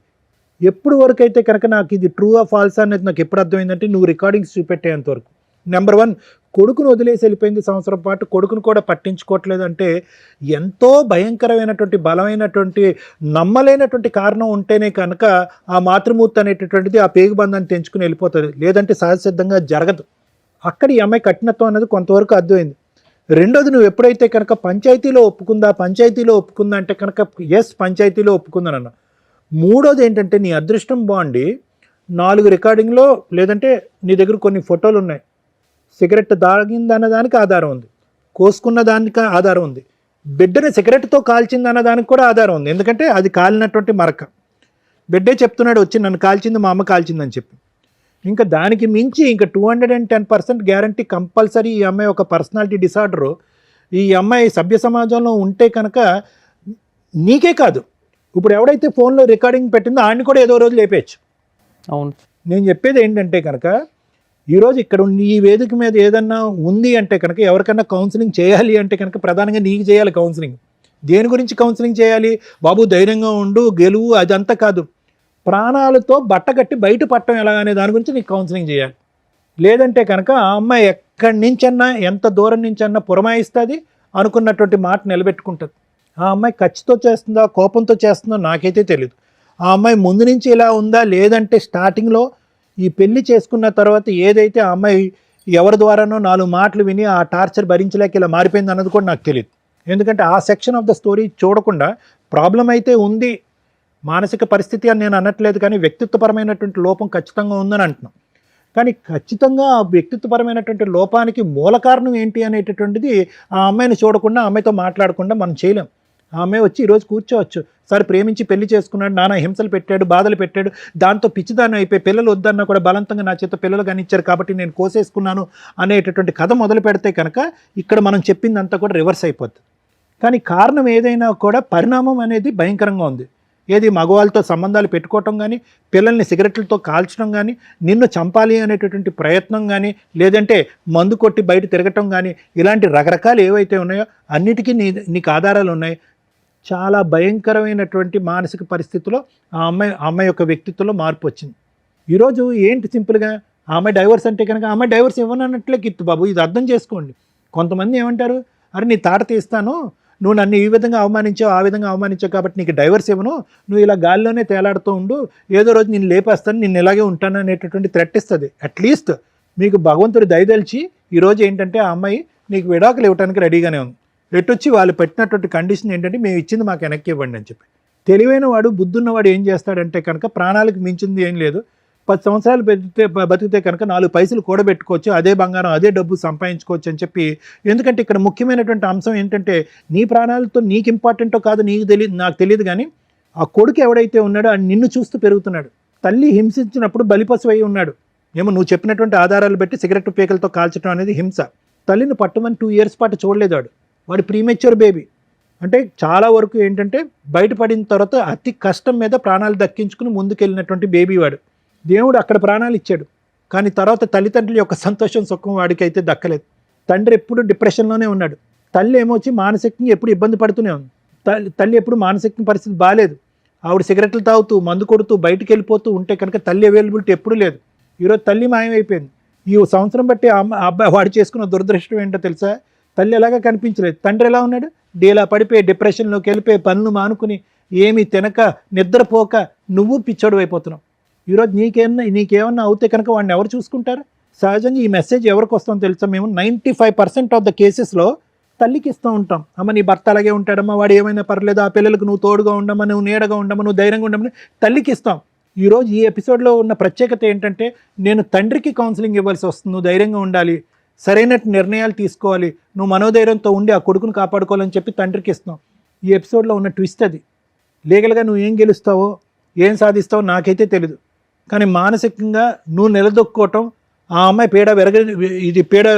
ఎప్పుడు వరకు అయితే కనుక నాకు ఇది ట్రూ ఆ ఫాల్స్ అనేది నాకు ఎప్పుడు అర్థమైందంటే, నువ్వు రికార్డింగ్స్ చూపెట్టేంత వరకు. నెంబర్ 1, కొడుకును వదిలేసి వెళ్ళిపోయింది, సంవత్సరం పాటు కొడుకును కూడా పట్టించుకోవట్లేదు అంటే ఎంతో భయంకరమైనటువంటి, బలమైనటువంటి, నమ్మలేనటువంటి కారణం ఉంటేనే కనుక ఆ మాతృమూర్తి అనేటటువంటిది ఆ పేగుబంధాన్ని తెంచుకుని వెళ్ళిపోతుంది. లేదంటే సహజసిద్ధంగా జరగదు. అక్కడ ఈ అమ్మాయి కఠినత్వం అనేది కొంతవరకు అర్థమైంది. రెండోది, నువ్వు ఎప్పుడైతే కనుక పంచాయతీలో ఒప్పుకుందా అంటే కనుక ఎస్ పంచాయతీలో ఒప్పుకుందానన్న. మూడోది ఏంటంటే నీ అదృష్టం బాగుండి 4 రికార్డింగ్లో లేదంటే నీ దగ్గర కొన్ని ఫోటోలు ఉన్నాయి. సిగరెట్ తాగిందన్న దానికి ఆధారం ఉంది, కోసుకున్న దానికి ఆధారం ఉంది, బిడ్డని సిగరెట్తో కాల్చిందన్న దానికి కూడా ఆధారం ఉంది. ఎందుకంటే అది కాలినటువంటి మరక. బిడ్డే చెప్తున్నాడు వచ్చి నన్ను కాల్చింది మా అమ్మ కాల్చిందని చెప్పి. ఇంకా దానికి మించి ఇంకా 210% గ్యారంటీ కంపల్సరీ ఈ అమ్మాయి ఒక పర్సనాలిటీ డిసార్డరు. ఈ అమ్మాయి సభ్య సమాజంలో ఉంటే కనుక నీకే కాదు, ఇప్పుడు ఎవడైతే ఫోన్లో రికార్డింగ్ పెట్టిందో ఆయన్ని కూడా ఏదో రోజు లేపేయచ్చు. అవును. నేను చెప్పేది ఏంటంటే కనుక ఈరోజు ఇక్కడ ఈ వేదిక మీద ఏదన్నా ఉంది అంటే కనుక ఎవరికన్నా కౌన్సిలింగ్ చేయాలి అంటే కనుక ప్రధానంగా నీకు చేయాలి కౌన్సిలింగ్. దేని గురించి కౌన్సిలింగ్ చేయాలి? బాబు ధైర్యంగా ఉండు, గెలువు, అదంతా కాదు. ప్రాణాలతో బట్టగట్టి బయట పట్టడం ఎలా అనే దాని గురించి నీకు కౌన్సిలింగ్ చేయాలి. లేదంటే కనుక ఆ అమ్మాయి ఎక్కడి నుంచన్నా ఎంత దూరం నుంచన్నా పురమాయిస్తుంది, అనుకున్నటువంటి మాట నిలబెట్టుకుంటుంది. ఆ అమ్మాయి ఖర్చుతో చేస్తుందా కోపంతో చేస్తుందో నాకైతే తెలియదు. ఆ అమ్మాయి ముందు నుంచి ఇలా ఉందా, లేదంటే స్టార్టింగ్లో ఈ పెళ్లి చేసుకున్న తర్వాత ఏదైతే ఆ అమ్మాయి ఎవరి ద్వారానో 4 మాటలు విని ఆ టార్చర్ భరించలేక ఇలా మారిపోయింది అన్నది కూడా నాకు తెలియదు. ఎందుకంటే ఆ సెక్షన్ ఆఫ్ ద స్టోరీ చూడకుండా ప్రాబ్లం అయితే ఉంది, మానసిక పరిస్థితి అని నేను అనట్లేదు, కానీ వ్యక్తిత్వపరమైనటువంటి లోపం ఖచ్చితంగా ఉందని అంటున్నాం. కానీ ఖచ్చితంగా ఆ వ్యక్తిత్వపరమైనటువంటి లోపానికి మూల కారణం ఏంటి అనేటటువంటిది ఆ అమ్మాయిని చూడకుండా, ఆ అమ్మాయితో మాట్లాడకుండా మనం చేయలేం. ఆ అమ్మాయి వచ్చి ఈరోజు కూర్చోవచ్చు, సరే ప్రేమించి పెళ్లి చేసుకున్నాడు, నానా హింసలు పెట్టాడు, బాధలు పెట్టాడు, దాంతో పిచ్చిదాన్ని అయిపోయి పిల్లలు వద్దన్నా కూడా బలవంతంగా నా చేత పిల్లలు కానిచ్చారు కాబట్టి నేను కోసేసుకున్నాను అనేటటువంటి కథ మొదలు పెడితే కనుక ఇక్కడ మనం చెప్పిందంతా కూడా రివర్స్ అయిపోతుంది. కానీ కారణం ఏదైనా కూడా పరిణామం అనేది భయంకరంగా ఉంది. ఏది మగవాళ్ళతో సంబంధాలు పెట్టుకోవటం కానీ, పిల్లల్ని సిగరెట్లతో కాల్చడం కానీ, నిన్ను చంపాలి అనేటటువంటి ప్రయత్నం కానీ, లేదంటే మందు కొట్టి బయట తిరగటం కానీ, ఇలాంటి రకరకాలు ఏవైతే ఉన్నాయో అన్నిటికీ నీకు ఆధారాలు ఉన్నాయి. చాలా భయంకరమైనటువంటి మానసిక పరిస్థితిలో ఆ అమ్మాయి యొక్క వ్యక్తిత్వంలో మార్పు వచ్చింది. ఈరోజు ఏంటి సింపుల్గా ఆ అమ్మాయి డైవర్స్ అంటే కనుక ఆ అమ్మాయి డైవర్స్ ఇవ్వనన్నట్లే కిత్తు బాబు, ఇది అర్థం చేసుకోండి. కొంతమంది ఏమంటారు, అరే నీ తాట తీస్తాను, నువ్వు నన్ను ఈ విధంగా అవమానించావు ఆ విధంగా అవమానించావు కాబట్టి నీకు డైవర్స్ ఇవ్వను, నువ్వు ఇలా గాల్లోనే తేలాడుతూ ఉండు, ఏదో రోజు నేను లేపేస్తాను, నేను ఇలాగే ఉంటాను అనేటటువంటి థ్రెట్ ఇస్తుంది. అట్లీస్ట్ మీకు భగవంతుడి దయదలిచి ఈరోజు ఏంటంటే ఆ అమ్మాయి నీకు విడాకులు ఇవ్వడానికి రెడీగానే ఉంది. ఎట్టొచ్చి వాళ్ళు పెట్టినటువంటి కండిషన్ ఏంటంటే మేము ఇచ్చింది మాకు వెనక్కి ఇవ్వండి అని చెప్పి. తెలివైన వాడు బుద్ధున్నవాడు ఏం చేస్తాడంటే కనుక ప్రాణాలకు మించింది ఏం లేదు, 10 సంవత్సరాలు బతికితే కనుక 4 పైసలు కూడబెట్టుకోవచ్చు, అదే బంగారం అదే డబ్బు సంపాదించుకోవచ్చు అని చెప్పి. ఎందుకంటే ఇక్కడ ముఖ్యమైనటువంటి అంశం ఏంటంటే నీ ప్రాణాలతో నీకు ఇంపార్టెంటో కాదు నాకు తెలియదు, కానీ ఆ కొడుకు ఎవడైతే ఉన్నాడో ఆ నిన్ను చూస్తూ పెరుగుతున్నాడు. తల్లి హింసించినప్పుడు బలిపశు అయి ఉన్నాడు. ఏమో నువ్వు చెప్పినటువంటి ఆధారాలు బట్టి సిగరెట్ పీకలతో కాల్చడం అనేది హింస. తల్లిని పట్టుమని 2 years పాటు చూడలేదు వాడు ప్రీమెచ్యూర్ బేబీ. అంటే చాలా వరకు ఏంటంటే బయటపడిన తర్వాత అతి కష్టం మీద ప్రాణాలు దక్కించుకుని ముందుకెళ్ళినటువంటి బేబీ వాడు. దేవుడు అక్కడ ప్రాణాలు ఇచ్చాడు, కానీ తర్వాత తల్లిదండ్రుల యొక్క సంతోషం సుఖం వాడికి అయితే దక్కలేదు. తండ్రి ఎప్పుడు డిప్రెషన్లోనే ఉన్నాడు, తల్లి ఏమొచ్చి మానసికంగా ఎప్పుడు ఇబ్బంది పడుతూనే ఉంది. తల్లి ఎప్పుడు మానసిక పరిస్థితి బాగాలేదు. ఆవిడ సిగరెట్లు తాగుతూ మందు కొడుతూ బయటికి వెళ్ళిపోతూ ఉంటే కనుక తల్లి అవైలబిలిటీ ఎప్పుడూ లేదు. ఈరోజు తల్లి మాయమైపోయింది. ఈ సంవత్సరం బట్టి ఆ అబ్బాయి వాడు చేసుకున్న దురదృష్టం ఏంటో తెలుసా, తల్లి ఎలాగా కనిపించలేదు, తండ్రి ఎలా ఉన్నాడు, డేలా పడిపోయి డిప్రెషన్లోకి వెళ్ళిపోయి పనులు మానుకుని ఏమీ తినక నిద్రపోక నువ్వు పిచ్చోడు అయిపోతున్నావు. ఈరోజు నీకేమన్నా అవుతే కనుక వాడిని ఎవరు చూసుకుంటారు? సహజంగా ఈ మెసేజ్ ఎవరికి వస్తుందో తెలుసా, మేము 95% ఆఫ్ ద కేసెస్లో తల్లికి ఇస్తూ ఉంటాం. అమ్మ నీ భర్త అలాగే ఉంటాడమ్మా, వాడు ఏమైనా పర్లేదు, ఆ పిల్లలకు నువ్వు తోడుగా ఉండమ్మా, నువ్వు నీడగా ఉండమ్మా, నువ్వు ధైర్యంగా ఉండమని తల్లికి ఇస్తాం. ఈరోజు ఈ ఎపిసోడ్లో ఉన్న ప్రత్యేకత ఏంటంటే నేను తండ్రికి కౌన్సిలింగ్ ఇవ్వాల్సి వస్తుంది. నువ్వు ధైర్యంగా ఉండాలి, సరైన నిర్ణయాలు తీసుకోవాలి, నువ్వు మనోధైర్యంతో ఉండి ఆ కొడుకును కాపాడుకోవాలని చెప్పి తండ్రికి ఇస్తున్నావు. ఈ ఎపిసోడ్లో ఉన్న ట్విస్ట్ అది. లీగల్గా నువ్వు ఏం గెలుస్తావో ఏం సాధిస్తావో నాకైతే తెలీదు, కానీ మానసికంగా నువ్వు నిలదొక్కుకోవటం, ఆ అమ్మాయి పీడ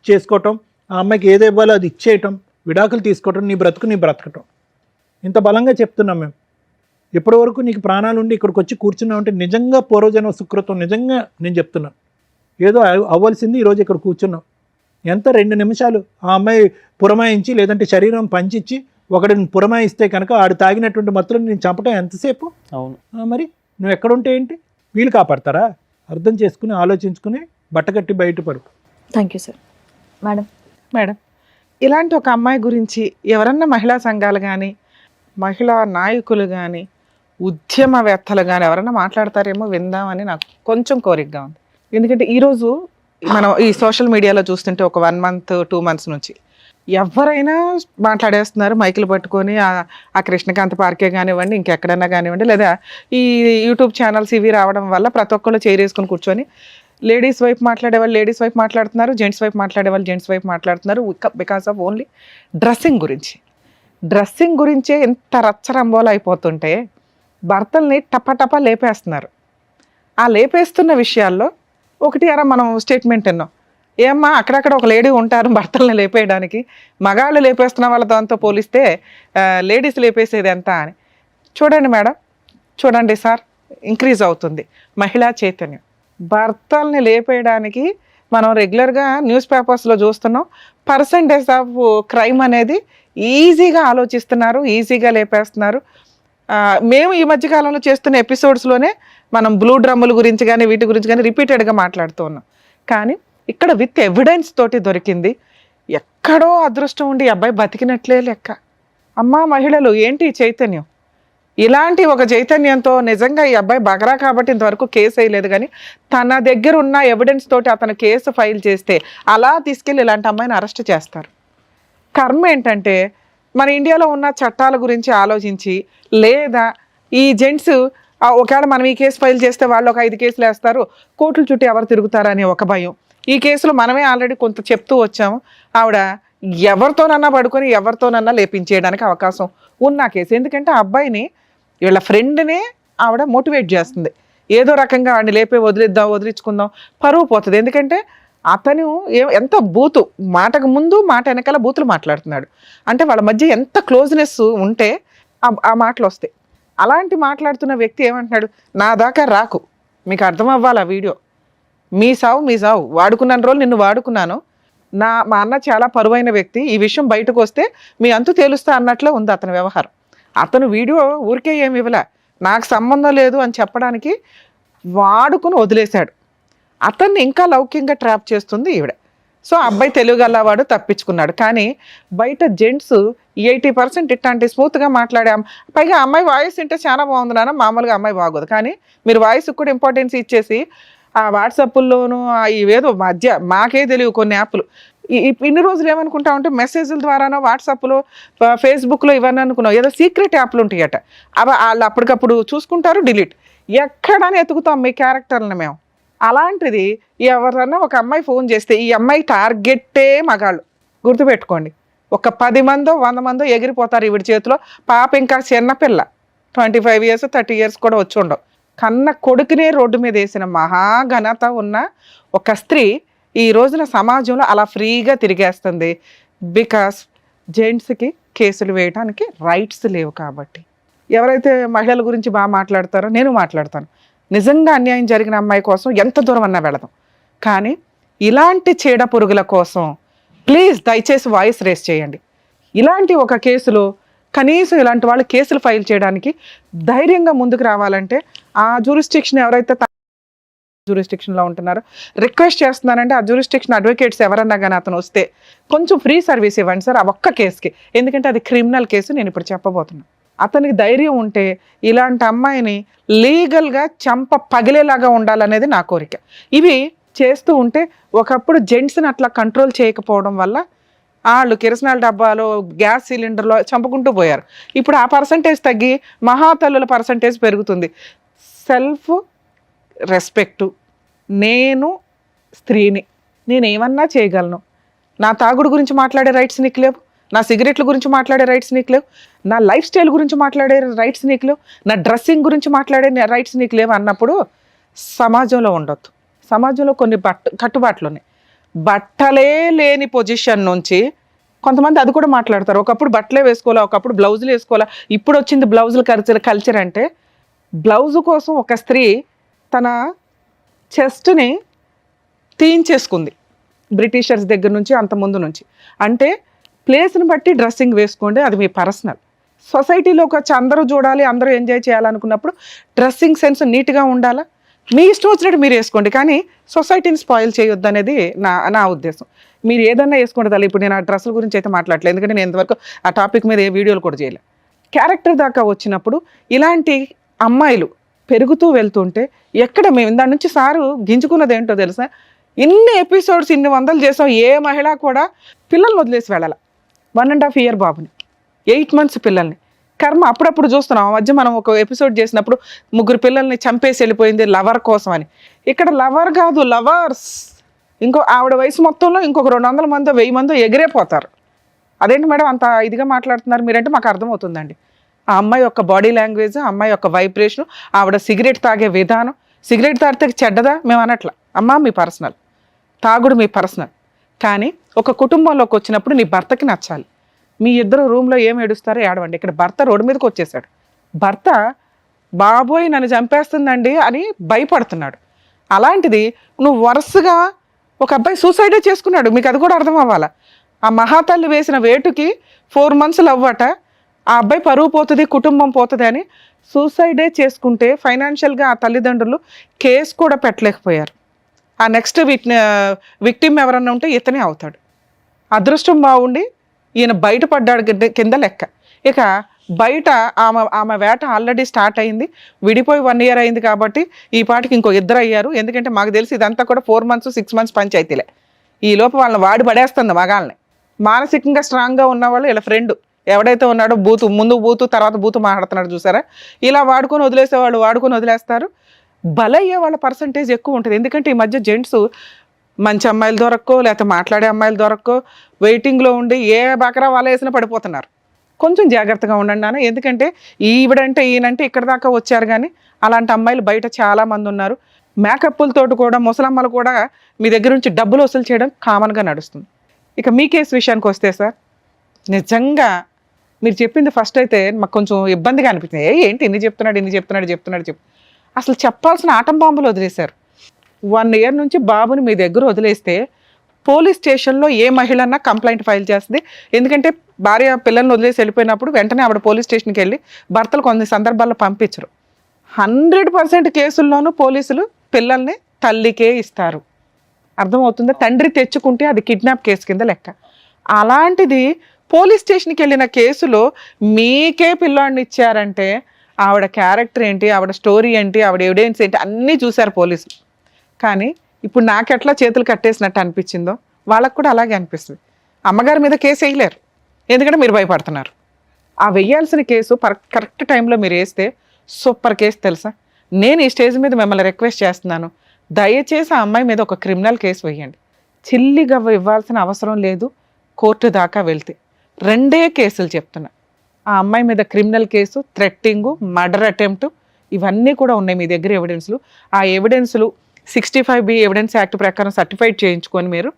చేసుకోవటం, ఆ అమ్మాయికి ఏదో ఇవ్వాలో అది ఇచ్చేయటం, విడాకులు తీసుకోవటం, నీ బ్రతకటం. ఇంత బలంగా చెప్తున్నాం మేము. ఎప్పటి వరకు నీకు ప్రాణాలు ఉండి ఇక్కడికి వచ్చి కూర్చున్నావు అంటే నిజంగా పూర్వజన్మ సుకృతం. నిజంగా నేను చెప్తున్నాను, ఏదో అవ్వాల్సింది ఈరోజు ఇక్కడ కూర్చున్నాం. ఎంత 2 నిమిషాలు ఆ అమ్మాయి పురమాయించి లేదంటే శరీరం పంచిచ్చి ఒకడిని పురమాయిస్తే కనుక ఆడు తాగినటువంటి మత్తులను నేను చంపటం ఎంతసేపు? అవును. మరి నువ్వు ఎక్కడుంటే ఏంటి, వీళ్ళు కాపాడతారా? అర్థం చేసుకుని ఆలోచించుకుని బట్టకట్టి బయటపడు. Thank you sir. మేడం, ఇలాంటి ఒక అమ్మాయి గురించి ఎవరన్నా మహిళా సంఘాలు కానీ మహిళా నాయకులు కానీ ఉద్యమవేత్తలు కానీ ఎవరన్నా మాట్లాడతారేమో విందామని నాకు కొంచెం కోరికగా ఉంది. ఎందుకంటే ఈరోజు మనం ఈ సోషల్ మీడియాలో చూస్తుంటే ఒక 1 month 2 months నుంచి ఎవరైనా మాట్లాడేస్తున్నారు మైకులు పట్టుకొని, ఆ కృష్ణకాంత్ పార్కే కానివ్వండి, ఇంకెక్కడైనా కానివ్వండి, లేదా ఈ యూట్యూబ్ ఛానల్స్ ఇవి రావడం వల్ల ప్రతి ఒక్కళ్ళు చేరేసుకొని కూర్చొని లేడీస్ వైపు మాట్లాడే వాళ్ళు లేడీస్ వైపు మాట్లాడుతున్నారు, జెంట్స్ వైపు మాట్లాడే వాళ్ళు జెంట్స్ వైపు మాట్లాడుతున్నారు. బికాస్ ఆఫ్ ఓన్లీ డ్రెస్సింగ్ గురించే ఎంత రచ్చరంబోలు అయిపోతుంటే భర్తల్ని టపటపా లేపేస్తున్నారు. ఆ లేపేస్తున్న విషయాల్లో ఒకటి అరా మనం స్టేట్మెంట్ విన్నాం, ఏమ్మా అక్కడక్కడ ఒక లేడీ ఉంటారు భర్తల్ని లేపేయడానికి, మగాళ్ళు లేపేస్తున్న వాళ్ళ దాంతో పోలిస్తే లేడీస్ లేపేసేది ఎంత అని. చూడండి మేడం, చూడండి సార్, ఇంక్రీజ్ అవుతుంది మహిళా చైతన్యం. భర్తల్ని లేపేయడానికి మనం రెగ్యులర్గా న్యూస్ పేపర్స్లో చూస్తున్నాం, పర్సంటేజ్ ఆఫ్ క్రైమ్ అనేది ఈజీగా ఆలోచిస్తున్నారు, ఈజీగా లేపేస్తున్నారు. మేము ఈ మధ్యకాలంలో చేస్తున్న ఎపిసోడ్స్లోనే మనం బ్లూ డ్రమ్ముల గురించి కానీ వీటి గురించి కానీ రిపీటెడ్గా మాట్లాడుతూ ఉన్నాం. కానీ ఇక్కడ విత్ ఎవిడెన్స్ తోటి దొరికింది. ఎక్కడో అదృష్టం ఉండి అబ్బాయి బతికినట్లే లెక్క. అమ్మా మహిళలు ఏంటి ఈ చైతన్యం? ఇలాంటి ఒక చైతన్యంతో నిజంగా ఈ అబ్బాయి బగరా కాబట్టి ఇంతవరకు కేసు వేయలేదు, కానీ తన దగ్గర ఉన్న ఎవిడెన్స్ తోటి అతను కేసు ఫైల్ చేస్తే అలా తీసుకెళ్ళి ఇలాంటి అమ్మాయిని అరెస్ట్ చేస్తారు. కర్మ ఏంటంటే మన ఇండియాలో ఉన్న చట్టాల గురించి ఆలోచించి, లేదా ఈ జెంట్స్ ఒకవేళ మనం ఈ కేసు ఫైల్ చేస్తే వాళ్ళు ఒక 5 కేసులు వేస్తారు, కోర్టుల చుట్టూ ఎవరు తిరుగుతారని ఒక భయం. ఈ కేసులో మనమే ఆల్రెడీ కొంత చెప్తూ వచ్చాము, ఆవిడ ఎవరితోనన్నా పడుకొని ఎవరితోనన్నా లేపించేయడానికి అవకాశం ఉన్న కేసు. ఎందుకంటే ఆ అబ్బాయిని వీళ్ళ ఫ్రెండ్నే ఆవిడ మోటివేట్ చేస్తుంది, ఏదో రకంగా వాడిని లేపే వదిలించుకుందాం, పరువు పోతుంది. ఎందుకంటే అతను ఎంత బూతు, మాటకు ముందు మాట వెనకాల బూతులు మాట్లాడుతున్నాడు. అంటే వాళ్ళ మధ్య ఎంత క్లోజ్నెస్ ఉంటే ఆ మాటలు వస్తాయి. అలాంటి మాట్లాడుతున్న వ్యక్తి ఏమంటున్నాడు, నా దాకా రాకు, మీకు అర్థం అవ్వాలి ఆ వీడియో, మీ సావు వాడుకున్న రోజులు నిన్ను వాడుకున్నాను, మా అన్న చాలా పరువైన వ్యక్తి, ఈ విషయం బయటకు వస్తే మీ అంతు తేలుస్తా అన్నట్లే ఉంది అతని వ్యవహారం. అతను వీడియో ఊరికే ఏమి ఇవ్వలే, నాకు సంబంధం లేదు అని చెప్పడానికి వాడుకుని వదిలేశాడు. అతన్ని ఇంకా లౌక్యంగా ట్రాప్ చేస్తుంది ఈవిడ. సో అబ్బాయి తెలుగుగలవాడు, తప్పించుకున్నాడు. కానీ బయట జెంట్స్ 80% ఇట్లాంటి స్మూత్గా మాట్లాడాం. పైగా అమ్మాయి వాయిస్ వింటే చాలా బాగుంది నాన్న, మామూలుగా అమ్మాయి బాగోదు, కానీ మీరు వాయిస్కి కూడా ఇంపార్టెన్స్ ఇచ్చేసి ఆ వాట్సాప్ల్లోనూ ఇవేదో మధ్య మాకే తెలియవు కొన్ని యాప్లు. ఇన్ని రోజులు ఏమనుకుంటా ఉంటే మెసేజ్ల ద్వారానో వాట్సాప్లో ఫేస్బుక్లో ఇవన్నీ అనుకున్నాం, ఏదో సీక్రెట్ యాప్లు ఉంటాయట, అవి వాళ్ళు అప్పటికప్పుడు చూసుకుంటారు, డిలీట్. ఎక్కడని ఎతుకుతాం మీ క్యారెక్టర్ని మేము. అలాంటిది ఎవరన్నా ఒక అమ్మాయి ఫోన్ చేస్తే ఈ అమ్మాయి టార్గెట్టే మగాళ్ళు, గుర్తుపెట్టుకోండి. ఒక 10 మందో 100 మందో ఎగిరిపోతారు ఈవిడ చేతిలో. పాప ఇంకా చిన్నపిల్ల, 25 years 30 years కూడా వచ్చి ఉండవు. కన్న కొడుకునే రోడ్డు మీద వేసిన మహాఘనత ఉన్న ఒక స్త్రీ ఈ రోజున సమాజంలో అలా ఫ్రీగా తిరిగేస్తుంది. బికాస్ జెంట్స్కి కేసులు వేయడానికి రైట్స్ లేవు కాబట్టి. ఎవరైతే మహిళల గురించి బాగా మాట్లాడతారో నేను మాట్లాడతాను, నిజంగా అన్యాయం జరిగిన అమ్మాయి కోసం ఎంత దూరం అన్నా వెళదాం. కానీ ఇలాంటి చీడ పురుగుల కోసం ప్లీజ్ దయచేసి వాయిస్ రేస్ చేయండి. ఇలాంటి ఒక కేసులో కనీసం ఇలాంటి వాళ్ళు కేసులు ఫైల్ చేయడానికి ధైర్యంగా ముందుకు రావాలంటే ఆ జ్యూరిస్డిక్షన్ ఎవరైతే జ్యూరిస్డిక్షన్లో ఉంటున్నారో రిక్వెస్ట్ చేస్తున్నానంటే ఆ జ్యూరిస్డిక్షన్ అడ్వకేట్స్ ఎవరన్నా కానీ అతను వస్తే కొంచెం ఫ్రీ సర్వీస్ ఇవ్వండి సార్ ఆ ఒక్క కేసుకి. ఎందుకంటే అది క్రిమినల్ కేసు, నేను ఇప్పుడు చెప్పబోతున్నాను. అతనికి ధైర్యం ఉంటే ఇలాంటి అమ్మాయిని లీగల్గా చంప పగిలేలాగా ఉండాలనేది నా కోరిక. ఇవి చేస్తూ ఉంటే ఒకప్పుడు జెంట్స్ని అట్లా కంట్రోల్ చేయకపోవడం వల్ల వాళ్ళు కిరసనాల డబ్బాలో గ్యాస్ సిలిండర్లో చంపుకుంటూ పోయారు. ఇప్పుడు ఆ పర్సంటేజ్ తగ్గి మహాతల్లుల పర్సంటేజ్ పెరుగుతుంది. సెల్ఫ్ రెస్పెక్టు, నేను స్త్రీని, నేను ఏమన్నా చేయగలను, నా తాగుడు గురించి మాట్లాడే రైట్స్ నీకు లేవు, నా సిగరెట్ల గురించి మాట్లాడే రైట్స్ నీకు లేవు, నా లైఫ్ స్టైల్ గురించి మాట్లాడే రైట్స్ నీకు లేవు, నా డ్రెస్సింగ్ గురించి మాట్లాడే రైట్స్ నీకు లేవు అన్నప్పుడు సమాజంలో ఉండొద్దు. సమాజంలో కొన్ని కట్టుబాట్లు ఉన్నాయి. బట్టలే లేని పొజిషన్ నుంచి కొంతమంది అది కూడా మాట్లాడతారు. ఒకప్పుడు బట్టలే వేసుకోవాలా, ఒకప్పుడు బ్లౌజులు వేసుకోవాలా, ఇప్పుడు వచ్చింది బ్లౌజులు కల్చర్. అంటే బ్లౌజు కోసం ఒక స్త్రీ తన చెస్ట్ని తీయించేసుకుంది బ్రిటిషర్స్ దగ్గర నుంచి, అంత ముందు నుంచి. అంటే ప్లేస్ని బట్టి డ్రెస్సింగ్ వేసుకోండి, అది మీ పర్సనల్. సొసైటీలోకి వచ్చి అందరూ చూడాలి, అందరూ ఎంజాయ్ చేయాలనుకున్నప్పుడు డ్రెస్సింగ్ సెన్స్ నీట్గా ఉండాలా, మీ ఇష్టం వచ్చినట్టు మీరు వేసుకోండి, కానీ సొసైటీని స్పాయిల్ చేయొద్దు అనేది నా ఉద్దేశం. మీరు ఏదన్నా వేసుకోండి తల్లి. ఇప్పుడు నేను ఆ డ్రెస్సుల గురించి అయితే మాట్లాడలేదు, ఎందుకంటే నేను ఇంతవరకు ఆ టాపిక్ మీద ఏ వీడియోలు కూడా చేయలేదు. క్యారెక్టర్ దాకా వచ్చినప్పుడు ఇలాంటి అమ్మాయిలు పెరుగుతూ వెళ్తుంటే ఎక్కడ మేము దాని నుంచి సారు గింజుకున్నది ఏంటో తెలుసా, ఇన్ని ఎపిసోడ్స్ ఇన్ని వందలు చేసాం, ఏ మహిళ కూడా పిల్లల్ని వదిలేసి వెళ్ళాలి. 1.5 year బాబుని, 8 months పిల్లల్ని. కర్మ అప్పుడప్పుడు చూస్తున్నాం. ఆ మధ్య మనం ఒక ఎపిసోడ్ చేసినప్పుడు 3 పిల్లల్ని చంపేసి వెళ్ళిపోయింది లవర్ కోసం అని. ఇక్కడ లవర్ కాదు, లవర్స్. ఆవిడ వయసు మొత్తంలో ఇంకొక 200 మందో 1000 మందో ఎగిరేపోతారు. అదేంటి మేడం అంత ఇదిగా మాట్లాడుతున్నారు మీరంటే మాకు అర్థమవుతుందండి. ఆ అమ్మాయి యొక్క బాడీ లాంగ్వేజ్, ఆ అమ్మాయి యొక్క వైబ్రేషన్, ఆవిడ సిగరెట్ తాగే విధానం. సిగరెట్ తాగితే చెడ్డదా మేము అనట్లా. అమ్మ మీ పర్సనల్, తాగుడు మీ పర్సనల్. కానీ ఒక కుటుంబంలోకి వచ్చినప్పుడు నీ భర్తకి నచ్చాలి. మీ ఇద్దరు రూమ్లో ఏం ఏడుస్తారో ఏడవండి. ఇక్కడ భర్త రోడ్డు మీదకి వచ్చేసాడు. భర్త బాబోయ్ నన్ను చంపేస్తుందండి అని భయపడుతున్నాడు. అలాంటిది నువ్వు వరుసగా ఒక అబ్బాయి సూసైడే చేసుకున్నాడు. మీకు అది కూడా అర్థం అవ్వాలా. ఆ మహాతల్లి వేసిన వేటుకి 4 months అవ్వట, ఆ అబ్బాయి పరువు పోతుంది, కుటుంబం పోతుంది అని సూసైడే చేసుకుంటే ఫైనాన్షియల్గా ఆ తల్లిదండ్రులు కేసు కూడా పెట్టలేకపోయారు. ఆ నెక్స్ట్ విక్టిమ్ ఎవరన్నా ఉంటే ఇతనే అవుతాడు. అదృష్టం బాగుండి ఈయన బయటపడ్డాడు కింద లెక్క. ఇక బయట ఆమె వేట ఆల్రెడీ స్టార్ట్ అయింది. విడిపోయి 1 year అయింది కాబట్టి ఈ పాటికి ఇంకో 2 అయ్యారు. ఎందుకంటే మాకు తెలిసి ఇదంతా కూడా 4 months 6 months పంచాయతీలే. ఈ లోపు వాళ్ళని వాడి పడేస్తుంది మగాళ్ళని. మానసికంగా స్ట్రాంగ్గా ఉన్నవాళ్ళు ఇలా ఫ్రెండ్ ఎవడైతే ఉన్నాడో ముందు బూతు తర్వాత బూతు మాట్లాడుతున్నాడు చూసారా, ఇలా వాడుకొని వదిలేసేవాళ్ళు వాడుకొని వదిలేస్తారు. బలయ్యే వాళ్ళ పర్సంటేజ్ ఎక్కువ ఉంటుంది. ఎందుకంటే ఈ మధ్య జెంట్స్ మంచి అమ్మాయిలు దొరక్కో లేకపోతే మాట్లాడే అమ్మాయిలు దొరక్కో వెయిటింగ్లో ఉండి ఏ బకరా వాళ్ళ వేసినా పడిపోతున్నారు. కొంచెం జాగ్రత్తగా ఉండండి నాన్న. ఎందుకంటే ఈవిడంటే ఈయనంటే ఇక్కడ దాకా వచ్చారు, కానీ అలాంటి అమ్మాయిలు బయట చాలామంది ఉన్నారు. మేకప్పులతోటి కూడా ముసలమ్మలు కూడా మీ దగ్గర నుంచి డబ్బులు వసూలు చేయడం కామన్గా నడుస్తుంది. ఇక మీ కేసు విషయానికి వస్తే సార్, నిజంగా మీరు చెప్పింది ఫస్ట్ అయితే మాకు కొంచెం ఇబ్బందిగా అనిపించింది. ఏంటి ఇన్ని చెప్తున్నాడు. అసలు చెప్పాల్సిన ఆటం బాంబులు వదిలేశారు. 1 year నుంచి బాబుని మీ దగ్గర వదిలేస్తే పోలీస్ స్టేషన్లో ఏ మహిళన్నా కంప్లైంట్ ఫైల్ చేస్తుంది. ఎందుకంటే భార్య పిల్లల్ని వదిలేసి వెళ్ళిపోయినప్పుడు వెంటనే ఆవిడ పోలీస్ స్టేషన్కి వెళ్ళి భర్తలు కొన్ని సందర్భాల్లో పంపించరు. 100% కేసుల్లోనూ పోలీసులు పిల్లల్ని తల్లికే ఇస్తారు. అర్థమవుతుందా? తండ్రి తెచ్చుకుంటే అది కిడ్నాప్ కేసు కింద లెక్క. అలాంటిది పోలీస్ స్టేషన్కి వెళ్ళిన కేసులో మీకే పిల్లాడిని ఇచ్చారంటే ఆవిడ క్యారెక్టర్ ఏంటి, ఆవిడ స్టోరీ ఏంటి, ఆవిడ ఎవిడెన్స్ ఏంటి అన్నీ చూశారు పోలీసులు. కానీ ఇప్పుడు నాకెట్లా చేతులు కట్టేసినట్టు అనిపించిందో వాళ్ళకు కూడా అలాగే అనిపిస్తుంది. అమ్మగారి మీద కేసు వేయలేరు, ఎందుకంటే మీరు భయపడుతున్నారు. ఆ వెయ్యాల్సిన కేసు కరెక్ట్ టైంలో మీరు వేస్తే సూపర్ కేసు తెలుసా. నేను ఈ స్టేజ్ మీద మిమ్మల్ని రిక్వెస్ట్ చేస్తున్నాను, దయచేసి ఆ అమ్మాయి మీద ఒక క్రిమినల్ కేసు వేయండి. చిల్లిగా ఇవ్వాల్సిన అవసరం లేదు. కోర్టు దాకా వెళ్తే 2 కేసులు చెప్తున్నా. ఆ అమ్మాయి మీద క్రిమినల్ కేసు, థ్రెట్టింగు, మర్డర్ అటెంప్ట్ ఇవన్నీ కూడా ఉన్నాయి మీ దగ్గర ఎవిడెన్స్లు. ఆ ఎవిడెన్స్లు 65B ఎవిడెన్స్ యాక్ట్ ప్రకారం సర్టిఫైడ్ చేయించుకొని మీరు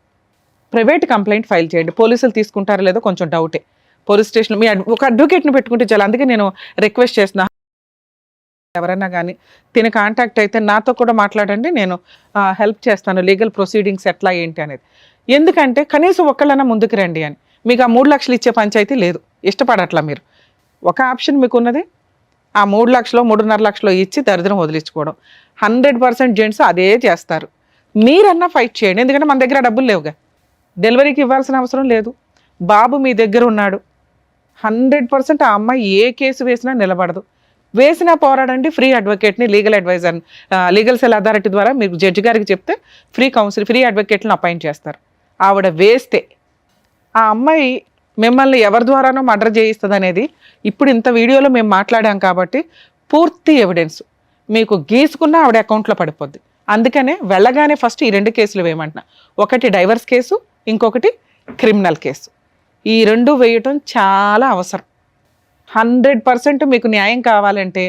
ప్రైవేట్ కంప్లైంట్ ఫైల్ చేయండి. పోలీసులు తీసుకుంటారో లేదో కొంచెం డౌటే. పోలీస్ స్టేషన్ మీ ఒక అడ్వకేట్ని పెట్టుకుంటే చాలా. అందుకే నేను రిక్వెస్ట్ చేస్తున్నా, ఎవరైనా కానీ తిని కాంటాక్ట్ అయితే నాతో కూడా మాట్లాడండి, నేను హెల్ప్ చేస్తాను లీగల్ ప్రొసీడింగ్స్ ఎట్లా ఏంటి అనేది. ఎందుకంటే కనీసం ఒక్కళ్ళైనా ముందుకు రండి అని. మీకు ఆ 3 లక్షలు ఇచ్చే పంచాయతీ లేదు, ఇష్టపడట్లా మీరు. ఒక ఆప్షన్ మీకు ఉన్నది, ఆ 3 లక్షలు 3.5 లక్షలు ఇచ్చి దరిద్రం వదిలించుకోవడం. 100% జెంట్స్ అదే చేస్తారు. మీరన్నా ఫైట్ చేయండి, ఎందుకంటే మన దగ్గర డబ్బులు లేవుగా, డెలివరీకి ఇవ్వాల్సిన అవసరం లేదు. బాబు మీ దగ్గర ఉన్నాడు. 100% ఆ అమ్మాయి ఏ కేసు వేసినా నిలబడదు. వేసినా పోరాడండి. ఫ్రీ అడ్వకేట్ని, లీగల్ అడ్వైజర్ని, లీగల్ సెల్ అథారిటీ ద్వారా మీరు జడ్జి గారికి చెప్తే ఫ్రీ అడ్వకేట్లను అపాయింట్ చేస్తారు. ఆవిడ వేస్తే ఆ అమ్మాయి మిమ్మల్ని ఎవరి ద్వారానో మర్డర్ చేయిస్తుంది అనేది ఇప్పుడు ఇంత వీడియోలో మేము మాట్లాడాం కాబట్టి పూర్తి ఎవిడెన్స్ మీకు గీసుకున్న ఆవిడ అకౌంట్లో పడిపోద్ది. అందుకనే వెళ్ళగానే ఫస్ట్ ఈ 2 కేసులు వేయమంటున్నా. ఒకటి డైవర్స్ కేసు, ఇంకొకటి క్రిమినల్ కేసు. ఈ 2 వేయటం చాలా అవసరం. 100% మీకు న్యాయం కావాలంటే,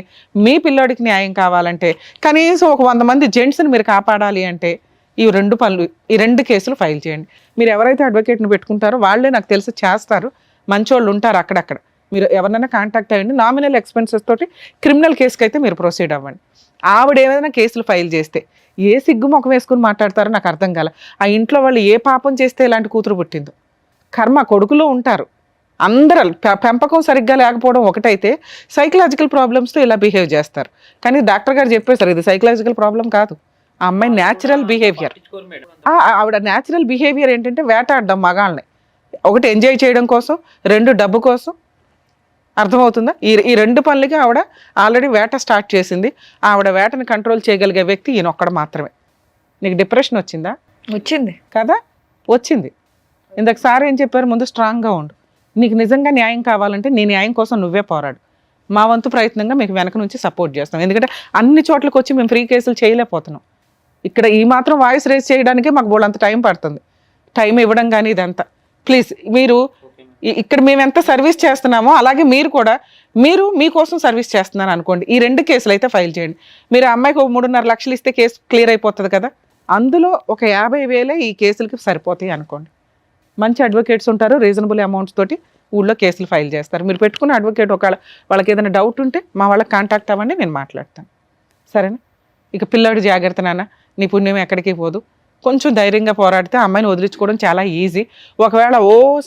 మీ పిల్లోడికి న్యాయం కావాలంటే, కనీసం ఒక 100 మంది జెంట్స్ని మీరు కాపాడాలి అంటే ఈ 2 కేసులు ఫైల్ చేయండి. మీరు ఎవరైతే అడ్వకేట్ని పెట్టుకుంటారో వాళ్ళే నాకు తెలిసి చేస్తారు, మంచోళ్ళు ఉంటారు అక్కడక్కడ. మీరు ఎవరినైనా కాంటాక్ట్ అయ్యండి. నామినల్ ఎక్స్పెన్సెస్ తోటి క్రిమినల్ కేసుకి అయితే మీరు ప్రొసీడ్ అవ్వండి. ఆవిడ ఏదైనా కేసులు ఫైల్ చేస్తే ఏ సిగ్గు ముఖం వేసుకుని మాట్లాడతారో నాకు అర్థం కాల. ఆ ఇంట్లో వాళ్ళు ఏ పాపం చేస్తే ఇలాంటి కూతురు పుట్టిందో. కర్మ కొడుకులో ఉంటారు అందరూ. పెంపకం సరిగ్గా లేకపోవడం ఒకటైతే సైకలాజికల్ ప్రాబ్లమ్స్తో ఇలా బిహేవ్ చేస్తారు. కానీ డాక్టర్ గారు చెప్పేశారు ఇది సైకలాజికల్ ప్రాబ్లం కాదు, ఆ అమ్మాయి న్యాచురల్ బిహేవియర్. ఆవిడ న్యాచురల్ బిహేవియర్ ఏంటంటే వేటాడడం మగాళ్ళని. ఒకటి ఎంజాయ్ చేయడం కోసం, 2 డబ్బు కోసం. అర్థమవుతుందా? ఈ 2 పనులకి ఆవిడ ఆల్రెడీ వేట స్టార్ట్ చేసింది. ఆవిడ వేటని కంట్రోల్ చేయగలిగే వ్యక్తి ఈయన ఒక్కడు మాత్రమే. నీకు డిప్రెషన్ వచ్చిందా? వచ్చింది కదా, వచ్చింది. ఇందాక సార్ ఏం చెప్పారు, ముందు స్ట్రాంగ్గా ఉండు. నీకు నిజంగా న్యాయం కావాలంటే నీ న్యాయం కోసం నువ్వే పోరాడు. మా వంతు ప్రయత్నంగా మీకు వెనక నుంచి సపోర్ట్ చేస్తాం. ఎందుకంటే అన్ని చోట్లకి వచ్చి మేము ఫ్రీ కేసులు చేయలేకపోతున్నాం. ఇక్కడ ఈ మాత్రం వాయిస్ రేస్ చేయడానికే మాకు బోళ్ళంత టైం పడుతుంది. టైం ఇవ్వడం కానీ ఇదంతా. ప్లీజ్ మీరు ఇక్కడ మేము ఎంత సర్వీస్ చేస్తున్నామో అలాగే మీరు కూడా మీకోసం సర్వీస్ చేస్తున్నాను అనుకోండి. ఈ 2 కేసులు అయితే ఫైల్ చేయండి. మీరు ఆ అమ్మాయికి 3.5 లక్షలు ఇస్తే కేసు క్లియర్ అయిపోతుంది కదా. అందులో ఒక 50,000 ఈ కేసులకి సరిపోతాయి అనుకోండి. మంచి అడ్వకేట్స్ ఉంటారు, రీజనబుల్ అమౌంట్స్ తోటి ఊళ్ళో కేసులు ఫైల్ చేస్తారు. మీరు పెట్టుకున్న అడ్వకేట్ ఒకవేళ వాళ్ళకి ఏదైనా డౌట్ ఉంటే మా వాళ్ళకి కాంటాక్ట్ అవ్వండి, నేను మాట్లాడతాను. సరేనా? ఇక పిల్లాడు జాగ్రత్త నాన్న, నీ పుణ్యం ఎక్కడికి పోదు. కొంచెం ధైర్యంగా పోరాడితే అమ్మాయిని వదిలించుకోవడం చాలా ఈజీ. ఒకవేళ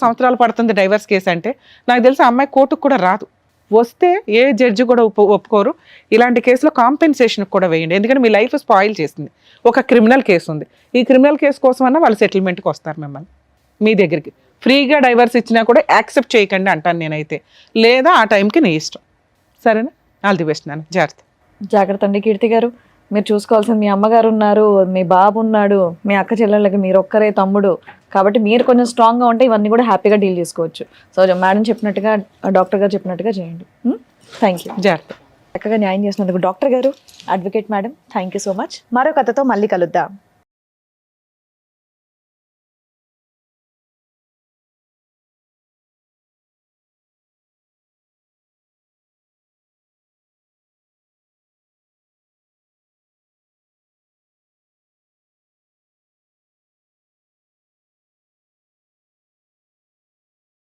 సంవత్సరాలు పడుతుంది డైవర్స్ కేసు అంటే నాకు తెలిసి అమ్మాయి కోర్టుకు కూడా రాదు. వస్తే ఏ జడ్జి కూడా ఒప్పుకోరు. ఇలాంటి కేసులో కాంపెన్సేషన్ కూడా వేయండి. ఎందుకంటే మీ లైఫ్ స్పాయిల్ చేసింది. ఒక క్రిమినల్ కేసు ఉంది. ఈ క్రిమినల్ కేసు కోసమన్నా వాళ్ళు సెటిల్మెంట్కి వస్తారు మిమ్మల్ని మీ దగ్గరికి. ఫ్రీగా డైవర్స్ ఇచ్చినా కూడా యాక్సెప్ట్ చేయకండి అంటాను నేనైతే. లేదా ఆ టైంకి నీ ఇష్టం. సరేనా? ఆల్ ది బెస్ట్ నాన్న, జాగ్రత్త. జాగ్రత్త అండి కీర్తి గారు. మీరు చూసుకోవాల్సింది మీ అమ్మగారు ఉన్నారు, మీ బాబు ఉన్నాడు, మీ అక్క చెల్లెళ్ళకి మీరు ఒక్కరే తమ్ముడు. కాబట్టి మీరు కొంచెం స్ట్రాంగ్గా ఉంటే ఇవన్నీ కూడా హ్యాపీగా డీల్ చేసుకోవచ్చు. సో మేడం చెప్పినట్టుగా, డాక్టర్ గారు చెప్పినట్టుగా చేయండి. Thank you. జాగ్రత్త. చక్కగా న్యాయం చేసినందుకు డాక్టర్ గారు, advocate madam, thank you so much. మరో కథతో మళ్ళీ కలుద్దాం.